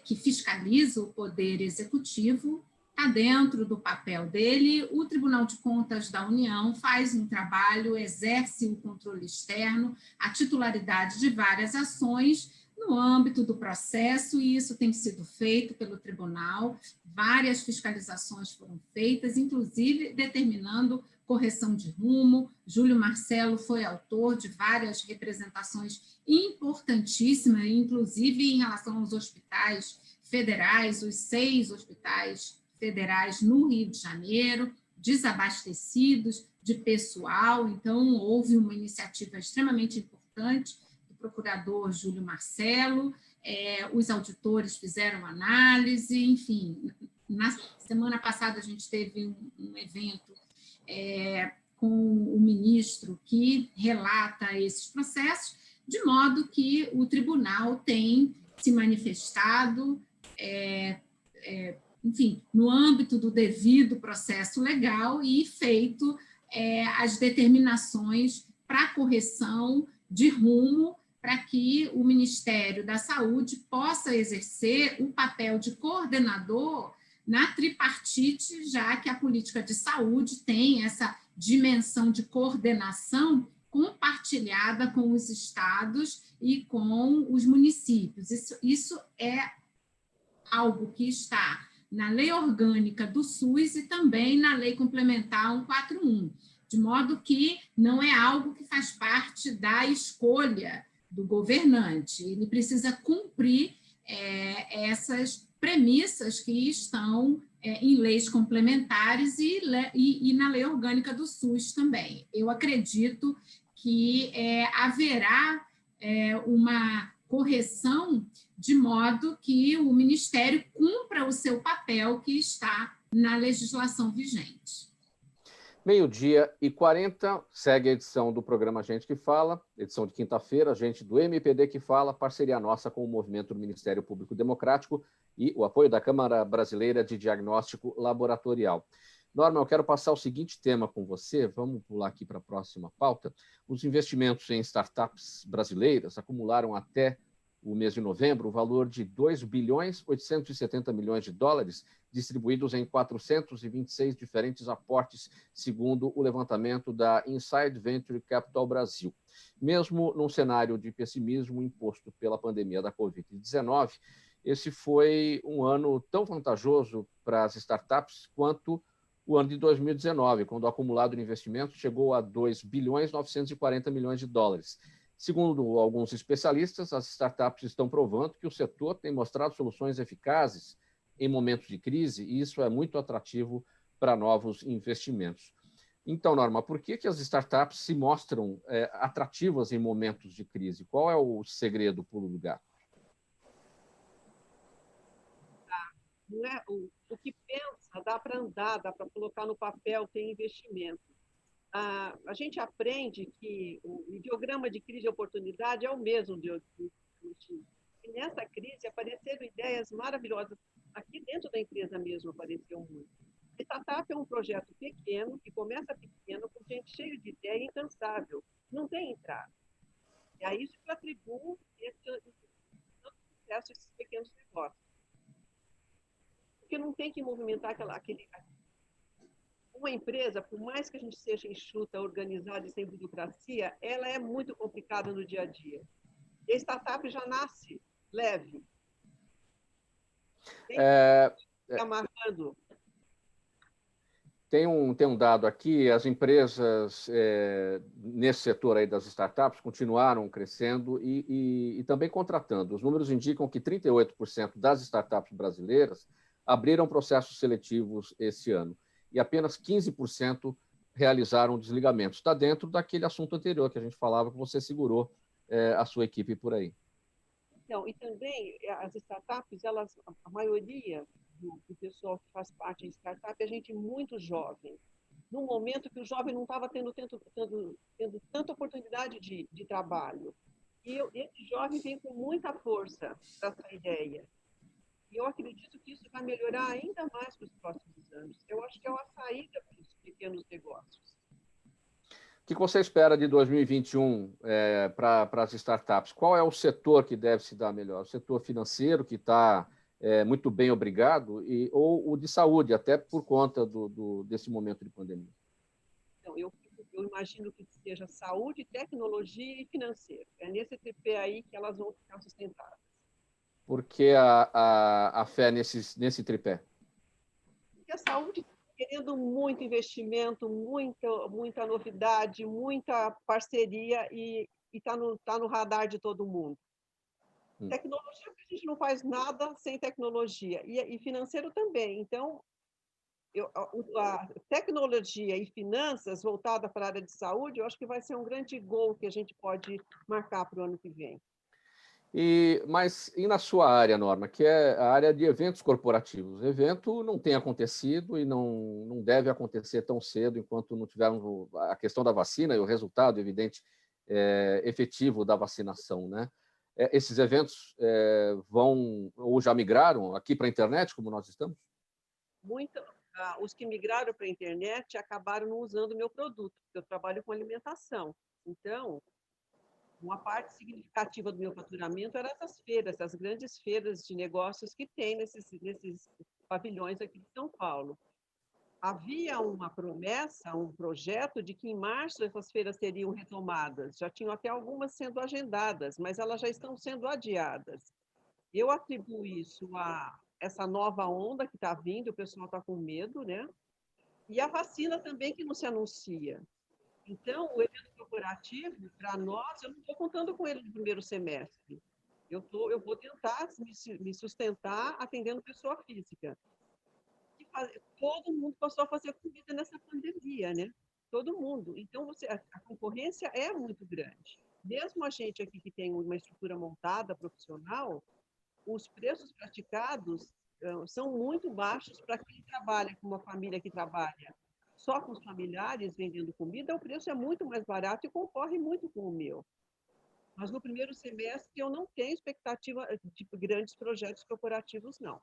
que fiscaliza o poder executivo, está dentro do papel dele. O Tribunal de Contas da União faz um trabalho, exerce o controle externo, a titularidade de várias ações no âmbito do processo, e isso tem sido feito pelo tribunal. Várias fiscalizações foram feitas, inclusive determinando correção de rumo. Júlio Marcelo foi autor de várias representações importantíssimas, inclusive em relação aos hospitais federais, os 6 hospitais federais no Rio de Janeiro, desabastecidos de pessoal. Então, houve uma iniciativa extremamente importante do procurador Júlio Marcelo, os auditores fizeram análise, enfim. Na semana passada, a gente teve um evento com o ministro que relata esses processos, de modo que o tribunal tem se manifestado, enfim, no âmbito do devido processo legal e feito as determinações para correção de rumo, para que o Ministério da Saúde possa exercer o papel de coordenador na tripartite, já que a política de saúde tem essa dimensão de coordenação compartilhada com os estados e com os municípios. Isso é algo que está na Lei Orgânica do SUS e também na Lei Complementar 141, de modo que não é algo que faz parte da escolha do governante. Ele precisa cumprir essas premissas que estão em leis complementares e na lei orgânica do SUS também. Eu acredito que haverá uma correção de modo que o Ministério cumpra o seu papel que está na legislação vigente. 12h40, segue a edição do programa Gente que Fala, edição de quinta-feira, gente do MPD que Fala, parceria nossa com o movimento do Ministério Público Democrático e o apoio da Câmara Brasileira de Diagnóstico Laboratorial. Norma, eu quero passar o seguinte tema com você, vamos pular aqui para a próxima pauta. Os investimentos em startups brasileiras acumularam até o mês de novembro o valor de 2 bilhões 870 milhões de dólares, distribuídos em 426 diferentes aportes, segundo o levantamento da Inside Venture Capital Brasil. Mesmo num cenário de pessimismo imposto pela pandemia da Covid-19, esse foi um ano tão vantajoso para as startups quanto o ano de 2019, quando o acumulado de investimentos chegou a 2 bilhões 940 milhões de dólares. Segundo alguns especialistas, as startups estão provando que o setor tem mostrado soluções eficazes em momentos de crise, e isso é muito atrativo para novos investimentos. Então, Norma, por que as startups se mostram atrativas em momentos de crise? Qual é o segredo, pulo do gato? Não é? O que pensa, dá para andar, dá para colocar no papel, tem investimento. A gente aprende que o ideograma de crise e oportunidade é o mesmo de e nessa crise apareceram ideias maravilhosas. Aqui dentro da empresa mesmo apareceu muito. A startup é um projeto pequeno, que começa pequeno, com gente cheia de ideia e incansável. Não tem entrada. E é isso que eu atribuo esse sucesso, esses pequenos negócios. Porque não tem que movimentar uma empresa, por mais que a gente seja enxuta, organizada e sem burocracia, ela é muito complicada no dia a dia. E a startup já nasce leve. Amarrando. Tem um dado aqui, as empresas nesse setor aí das startups continuaram crescendo e também contratando. Os números indicam que 38% das startups brasileiras abriram processos seletivos esse ano e apenas 15% realizaram desligamentos. Está dentro daquele assunto anterior que a gente falava, que você segurou a sua equipe por aí. Então, e também as startups, a maioria do pessoal que faz parte de startup é gente muito jovem, num momento que o jovem não estava tendo tanta oportunidade de trabalho. E esse jovem vem com muita força para essa ideia. E eu acredito que isso vai melhorar ainda mais para os próximos anos. Eu acho que é uma saída para os pequenos negócios. O que você espera de 2021 para as startups? Qual é o setor que deve se dar melhor? O setor financeiro, que está muito bem, obrigado, ou o de saúde, até por conta desse momento de pandemia? Então, eu imagino que seja saúde, tecnologia e financeiro. É nesse tripé aí que elas vão ficar sustentadas. Por que a fé nesse tripé? Porque a saúde está querendo muito investimento, muita novidade, muita parceria e está no radar de todo mundo. Tecnologia, porque a gente não faz nada sem tecnologia, e financeiro também. Então, a tecnologia e finanças voltada para a área de saúde, eu acho que vai ser um grande gol que a gente pode marcar para o ano que vem. Mas na sua área, Norma, que é a área de eventos corporativos? O evento não tem acontecido e não deve acontecer tão cedo enquanto não tivermos a questão da vacina e o resultado evidente, efetivo da vacinação, né? Esses eventos vão ou já migraram aqui para a internet, como nós estamos? Os que migraram para a internet acabaram não usando o meu produto, porque eu trabalho com alimentação. Então, uma parte significativa do meu faturamento era essas feiras, essas grandes feiras de negócios que tem nesses pavilhões aqui de São Paulo. Havia uma promessa, um projeto de que em março essas feiras seriam retomadas. Já tinham até algumas sendo agendadas, mas elas já estão sendo adiadas. Eu atribuo isso a essa nova onda que está vindo, o pessoal está com medo, né? E a vacina também que não se anuncia. Então, o evento corporativo, para nós, eu não estou contando com ele no primeiro semestre. Eu vou tentar me sustentar atendendo pessoa física. Todo mundo passou a fazer comida nessa pandemia, né? Todo mundo. Então, a concorrência é muito grande. Mesmo a gente aqui que tem uma estrutura montada, profissional, os preços praticados são muito baixos para quem trabalha com uma família que trabalha só com os familiares vendendo comida, o preço é muito mais barato e concorre muito com o meu. Mas no primeiro semestre eu não tenho expectativa de grandes projetos corporativos, não.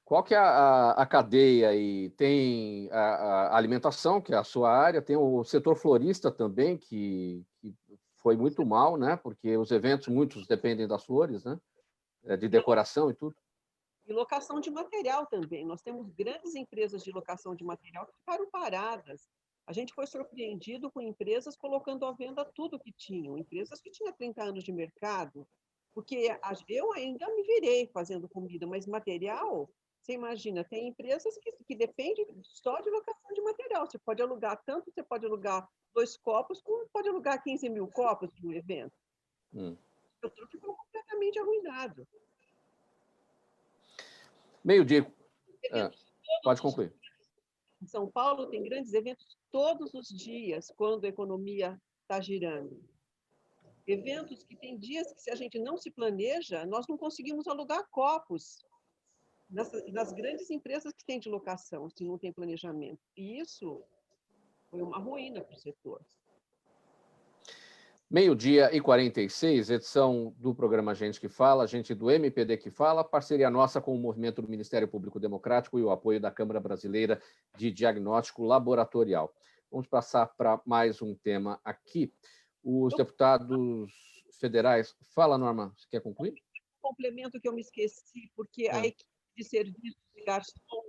Qual que é a cadeia aí? Tem a alimentação, que é a sua área, tem o setor florista também, que foi muito mal, né? Porque os eventos, muitos dependem das flores, né? De decoração e tudo. E locação de material também. Nós temos grandes empresas de locação de material que ficaram paradas. A gente foi surpreendido com empresas colocando à venda tudo que tinham. Empresas que tinham 30 anos de mercado. Porque eu ainda me virei fazendo comida, mas material, você imagina, tem empresas que dependem só de locação de material. Você pode alugar tanto, você pode alugar 2 copos, como pode alugar 15 mil copos de um evento. O truque ficou completamente arruinado. Meio-dia. Pode concluir. Em São Paulo tem grandes eventos todos os dias, quando a economia está girando. Eventos que tem dias que, se a gente não se planeja, nós não conseguimos alugar copos nas grandes empresas que têm de locação, se não tem planejamento. E isso foi uma ruína para o setor. 12h46, edição do programa Gente que Fala, gente do MPD que Fala, parceria nossa com o movimento do Ministério Público Democrático e o apoio da Câmara Brasileira de Diagnóstico Laboratorial. Vamos passar para mais um tema aqui. Os deputados federais... Fala, Norma, você quer concluir? Complemento que eu me esqueci, porque a equipe de serviços de garçom,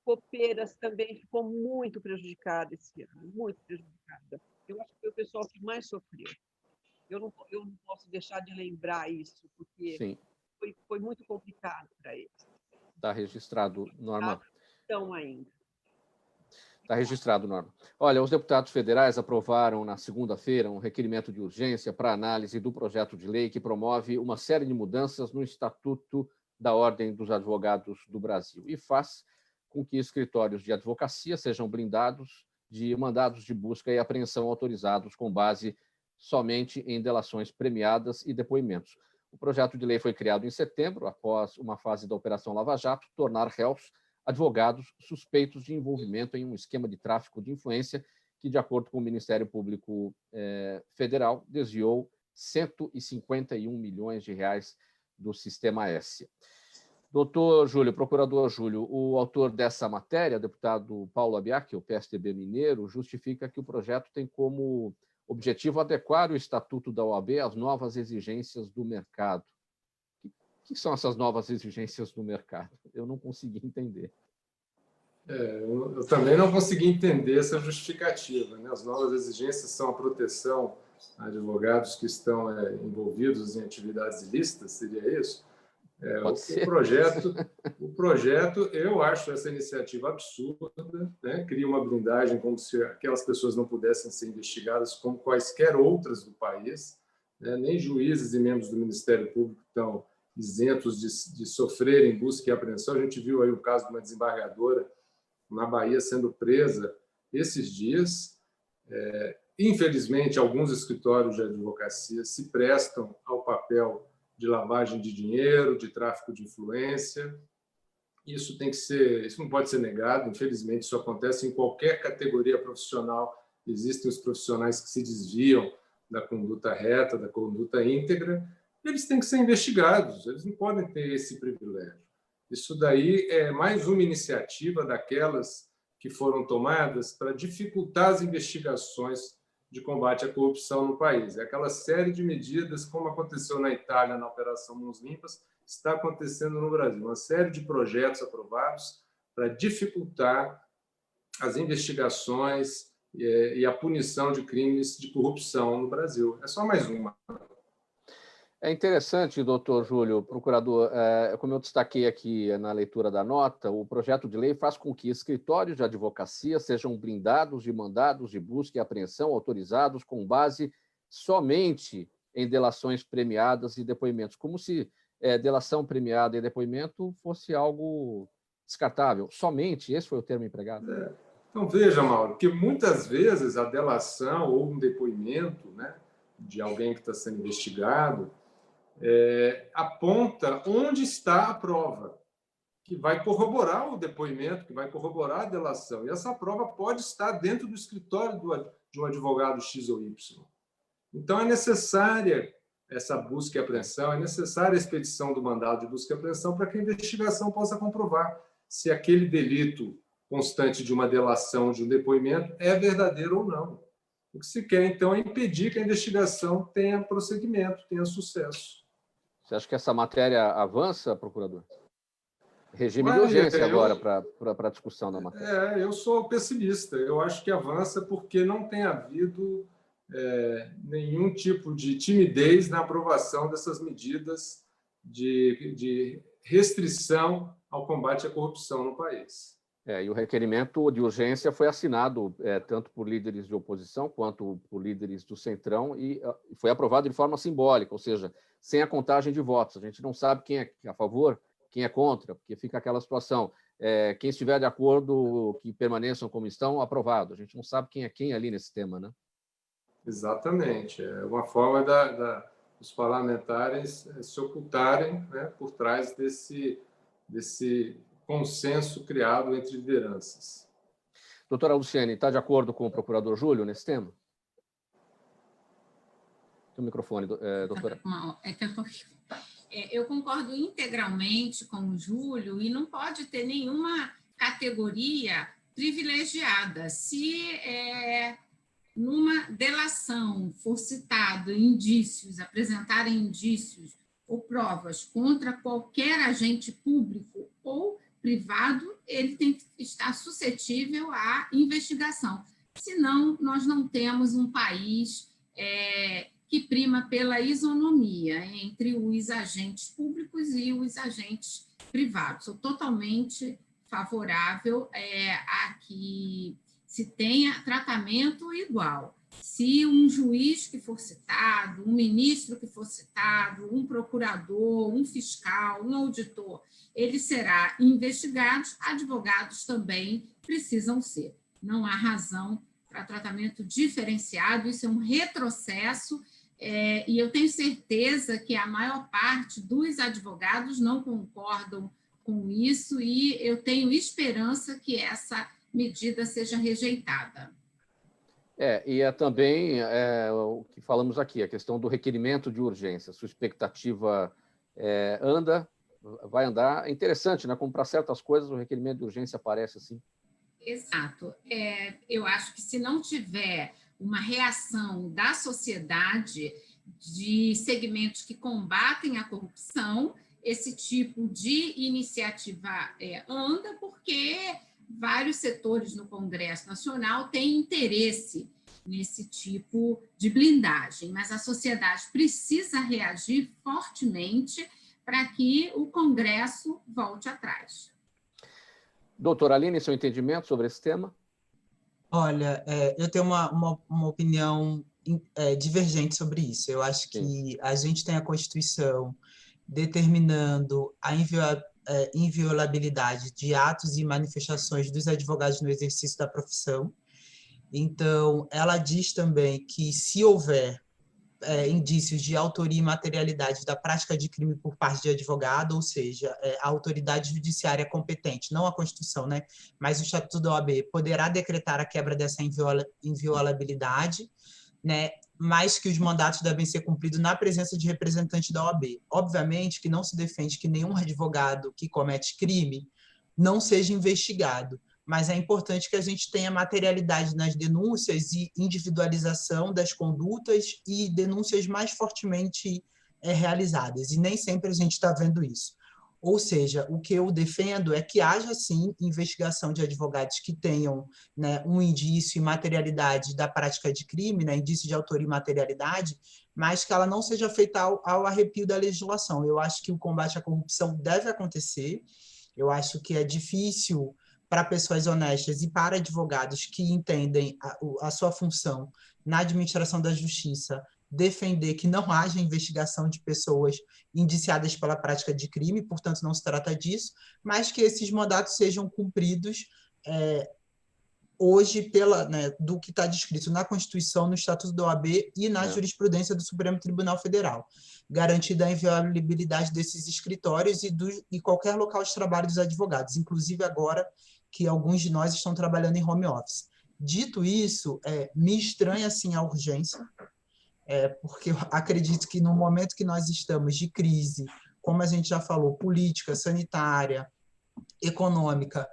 copeiras também ficou muito prejudicada esse ano, muito prejudicada. Eu acho que foi o pessoal que mais sofreu. Eu não posso deixar de lembrar isso, porque foi muito complicado para eles. Está registrado, Norma. Estão ainda. Está registrado, Norma. Olha, os deputados federais aprovaram na segunda-feira um requerimento de urgência para análise do projeto de lei que promove uma série de mudanças no Estatuto da Ordem dos Advogados do Brasil e faz com que escritórios de advocacia sejam blindados de mandados de busca e apreensão autorizados com base somente em delações premiadas e depoimentos. O projeto de lei foi criado em setembro, após uma fase da Operação Lava Jato tornar réus advogados suspeitos de envolvimento em um esquema de tráfico de influência que, de acordo com o Ministério Público Federal, desviou 151 milhões de reais do Sistema S. Doutor Júlio, procurador Júlio, o autor dessa matéria, deputado Paulo Abiac, o PSDB mineiro, justifica que o projeto tem como objetivo adequar o Estatuto da OAB às novas exigências do mercado. O que são essas novas exigências do mercado? Eu não consegui entender. Eu também não consegui entender essa justificativa, né? As novas exigências são a proteção a advogados que estão envolvidos em atividades ilícitas, seria isso? O projeto, eu acho essa iniciativa absurda, né? Cria uma blindagem como se aquelas pessoas não pudessem ser investigadas como quaisquer outras do país, né? Nem juízes e membros do Ministério Público estão isentos de sofrerem busca e apreensão. A gente viu aí o caso de uma desembargadora na Bahia sendo presa esses dias. Infelizmente, alguns escritórios de advocacia se prestam ao papel de lavagem de dinheiro, de tráfico de influência. Isso não pode ser negado. Infelizmente, isso acontece em qualquer categoria profissional. Existem os profissionais que se desviam da conduta reta, da conduta íntegra. Eles têm que ser investigados. Eles não podem ter esse privilégio. Isso daí é mais uma iniciativa daquelas que foram tomadas para dificultar as investigações de combate à corrupção no país. É aquela série de medidas, como aconteceu na Itália na Operação Mãos Limpas, está acontecendo no Brasil. Uma série de projetos aprovados para dificultar as investigações e a punição de crimes de corrupção no Brasil. É só mais uma. É interessante, doutor Júlio, procurador, como eu destaquei aqui na leitura da nota, o projeto de lei faz com que escritórios de advocacia sejam blindados de mandados de busca e apreensão autorizados com base somente em delações premiadas e depoimentos, como se delação premiada e depoimento fosse algo descartável. Somente, esse foi o termo empregado? Então, veja, Mauro, que muitas vezes a delação ou um depoimento, né, de alguém que está sendo investigado aponta onde está a prova, que vai corroborar o depoimento, que vai corroborar a delação. E essa prova pode estar dentro do escritório de um advogado X ou Y. Então, é necessária essa busca e apreensão, é necessária a expedição do mandado de busca e apreensão para que a investigação possa comprovar se aquele delito constante de uma delação, de um depoimento, é verdadeiro ou não. O que se quer, então, é impedir que a investigação tenha prosseguimento, tenha sucesso. Você acha que essa matéria avança, procurador? Regime de urgência agora para a discussão da matéria. Eu sou pessimista. Eu acho que avança porque não tem havido nenhum tipo de timidez na aprovação dessas medidas de restrição ao combate à corrupção no país. E o requerimento de urgência foi assinado tanto por líderes de oposição quanto por líderes do Centrão e foi aprovado de forma simbólica, ou seja, sem a contagem de votos. A gente não sabe quem é a favor, quem é contra, porque fica aquela situação. Quem estiver de acordo, que permaneçam como estão, aprovado. A gente não sabe quem é quem ali nesse tema, né? Exatamente. É uma forma dos parlamentares se ocultarem, né, por trás desse consenso criado entre lideranças. Doutora Luciane, está de acordo com o procurador Júlio nesse tema? Tem o microfone, doutora. Eu concordo integralmente com o Júlio e não pode ter nenhuma categoria privilegiada. Se numa delação for citado indícios, apresentarem indícios ou provas contra qualquer agente público ou privado, ele tem que estar suscetível à investigação. Senão, nós não temos um país que prima pela isonomia entre os agentes públicos e os agentes privados. Sou totalmente favorável a que se tenha tratamento igual. Se um juiz que for citado, um ministro que for citado, um procurador, um fiscal, um auditor, ele será investigado, advogados também precisam ser. Não há razão para tratamento diferenciado, isso é um retrocesso, e eu tenho certeza que a maior parte dos advogados não concordam com isso, e eu tenho esperança que essa medida seja rejeitada. E também o que falamos aqui, a questão do requerimento de urgência. Sua expectativa vai andar. É interessante, né? Como para certas coisas o requerimento de urgência aparece assim. Exato. Eu acho que se não tiver uma reação da sociedade de segmentos que combatem a corrupção, esse tipo de iniciativa anda porque vários setores no Congresso Nacional têm interesse nesse tipo de blindagem, mas a sociedade precisa reagir fortemente para que o Congresso volte atrás. Doutora Aline, seu entendimento sobre esse tema? Olha, eu tenho uma opinião divergente sobre isso. Eu acho que a gente tem a Constituição determinando a inviolabilidade de atos e manifestações dos advogados no exercício da profissão. Então, ela diz também que se houver indícios de autoria e materialidade da prática de crime por parte de advogado, ou seja, a autoridade judiciária competente, não a Constituição, né, mas o Estatuto da OAB, poderá decretar a quebra dessa inviolabilidade, né, mas que os mandatos devem ser cumpridos na presença de representante da OAB. Obviamente que não se defende que nenhum advogado que comete crime não seja investigado, mas é importante que a gente tenha materialidade nas denúncias e individualização das condutas e denúncias mais fortemente realizadas, e nem sempre a gente está vendo isso. Ou seja, o que eu defendo é que haja, sim, investigação de advogados que tenham, né, um indício e materialidade da prática de crime, né, indício de autoria e materialidade, mas que ela não seja feita ao arrepio da legislação. Eu acho que o combate à corrupção deve acontecer, eu acho que é difícil para pessoas honestas e para advogados que entendem a sua função na administração da justiça, defender que não haja investigação de pessoas indiciadas pela prática de crime, portanto, não se trata disso, mas que esses mandatos sejam cumpridos hoje do que está descrito na Constituição, no Estatuto da OAB e na jurisprudência do Supremo Tribunal Federal, garantida a inviolabilidade desses escritórios e qualquer local de trabalho dos advogados, inclusive agora que alguns de nós estão trabalhando em home office. Dito isso, me estranha assim a urgência, porque eu acredito que no momento que nós estamos de crise, como a gente já falou, política, sanitária, econômica,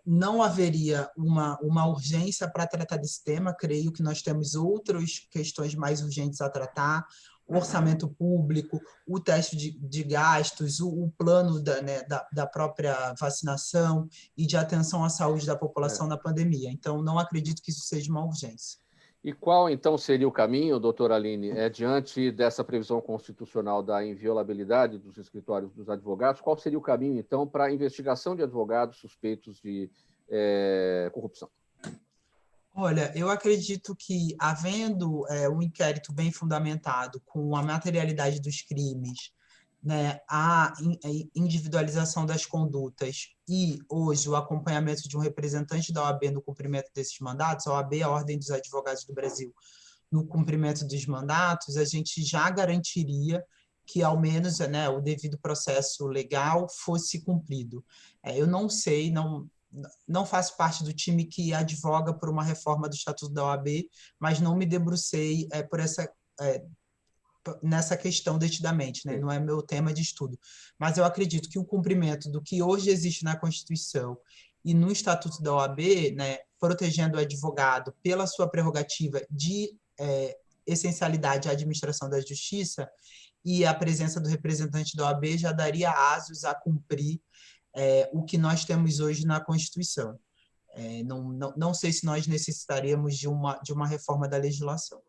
não haveria uma urgência para tratar desse tema. Creio que nós temos outras questões mais urgentes a tratar, o orçamento público, o teste de gastos, o plano da própria vacinação e de atenção à saúde da população na pandemia. Então, não acredito que isso seja uma urgência. E qual, então, seria o caminho, doutora Aline, diante dessa previsão constitucional da inviolabilidade dos escritórios dos advogados, qual seria o caminho, então, para a investigação de advogados suspeitos de corrupção? Olha, eu acredito que, havendo um inquérito bem fundamentado com a materialidade dos crimes, né, a individualização das condutas e, hoje, o acompanhamento de um representante da OAB no cumprimento desses mandatos, a OAB, a Ordem dos Advogados do Brasil, no cumprimento dos mandatos, a gente já garantiria que, ao menos, o devido processo legal fosse cumprido. Eu não sei, não faço parte do time que advoga por uma reforma do Estatuto da OAB, mas não me debrucei por nessa questão detidamente, né? Não é meu tema de estudo. Mas eu acredito que o cumprimento do que hoje existe na Constituição e no Estatuto da OAB, né, protegendo o advogado pela sua prerrogativa de essencialidade à administração da justiça, e a presença do representante da OAB já daria asos a cumprir o que nós temos hoje na Constituição. Não sei se nós necessitaríamos de uma reforma da legislação.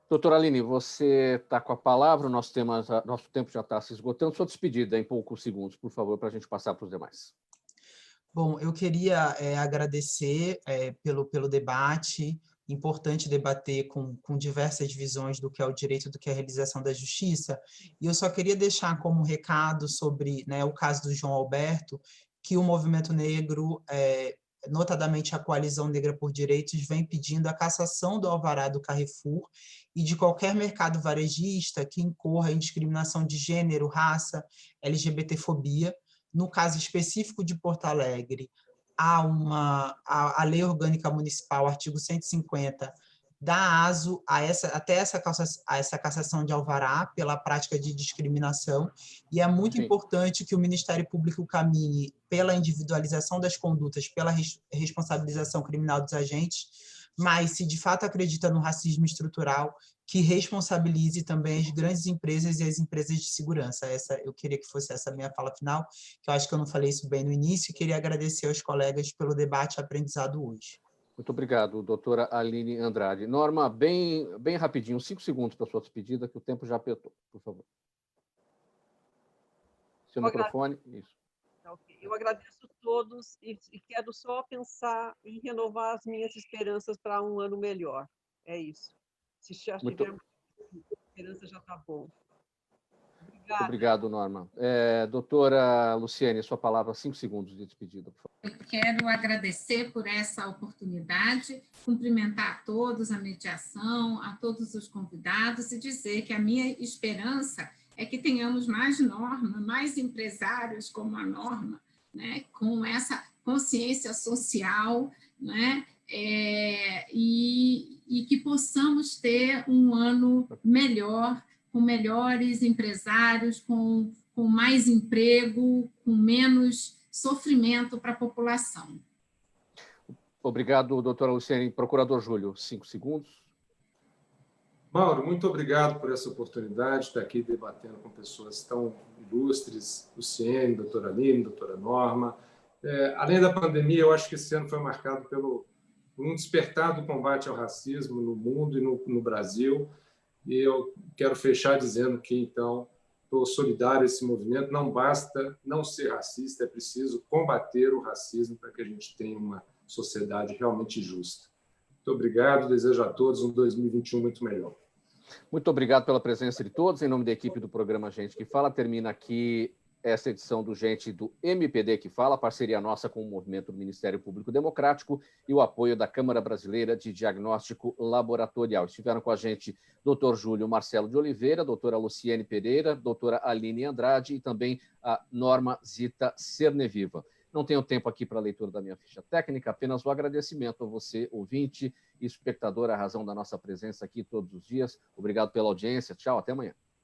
Doutora Aline, você está com a palavra, nosso tempo já está se esgotando. Sua despedida em poucos segundos, por favor, para a gente passar para os demais. Bom, eu queria agradecer pelo debate. Importante debater com diversas visões do que é o direito, do que é a realização da justiça. E eu só queria deixar como recado sobre, né, o caso do João Alberto, que o movimento negro, notadamente a Coalizão Negra por Direitos, vem pedindo a cassação do alvará do Carrefour e de qualquer mercado varejista que incorra em discriminação de gênero, raça, LGBTfobia. No caso específico de Porto Alegre, a Lei Orgânica Municipal, artigo 150, dá aso até essa cassação de alvará pela prática de discriminação, e é muito importante que o Ministério Público caminhe pela individualização das condutas, pela responsabilização criminal dos agentes, mas, se de fato acredita no racismo estrutural, que responsabilize também as grandes empresas e as empresas de segurança. Eu queria que fosse essa a minha fala final, que eu acho que eu não falei isso bem no início, e queria agradecer aos colegas pelo debate e aprendizado hoje. Muito obrigado, doutora Aline Andrade. Norma, bem rapidinho, 5 segundos para a sua despedida, que o tempo já apertou, por favor. Seu microfone, isso. Eu agradeço a todos e quero só pensar em renovar as minhas esperanças para um ano melhor. É isso. Se já tivermos esperança, já está bom. Obrigada. Obrigado, Norma. Doutora Luciene, sua palavra, 5 segundos de despedida, por favor. Eu quero agradecer por essa oportunidade, cumprimentar a todos, a mediação, a todos os convidados e dizer que a minha esperança é que tenhamos mais Norma, mais empresários como a Norma, né, com essa consciência social, né, e que possamos ter um ano melhor, com melhores empresários, com mais emprego, com menos sofrimento para a população. Obrigado, doutora Luciene. Procurador Júlio, 5 segundos. Mauro, muito obrigado por essa oportunidade de estar aqui debatendo com pessoas tão ilustres, Luciene, doutora Aline, doutora Norma. Além da pandemia, eu acho que esse ano foi marcado por um despertar do combate ao racismo no mundo e no Brasil. E eu quero fechar dizendo que, então, estou solidário a esse movimento. Não basta não ser racista, é preciso combater o racismo para que a gente tenha uma sociedade realmente justa. Muito obrigado, desejo a todos um 2021 muito melhor. Muito obrigado pela presença de todos. Em nome da equipe do programa Gente que Fala, termina aqui esta edição do Gente do MPD que Fala, parceria nossa com o Movimento do Ministério Público Democrático e o apoio da Câmara Brasileira de Diagnóstico Laboratorial. Estiveram com a gente Dr. Júlio Marcelo de Oliveira, doutora Luciene Pereira, doutora Aline Andrade e também a Norma Zita Cerneviva. Não tenho tempo aqui para a leitura da minha ficha técnica, apenas o agradecimento a você, ouvinte e espectador, a razão da nossa presença aqui todos os dias. Obrigado pela audiência. Tchau, até amanhã.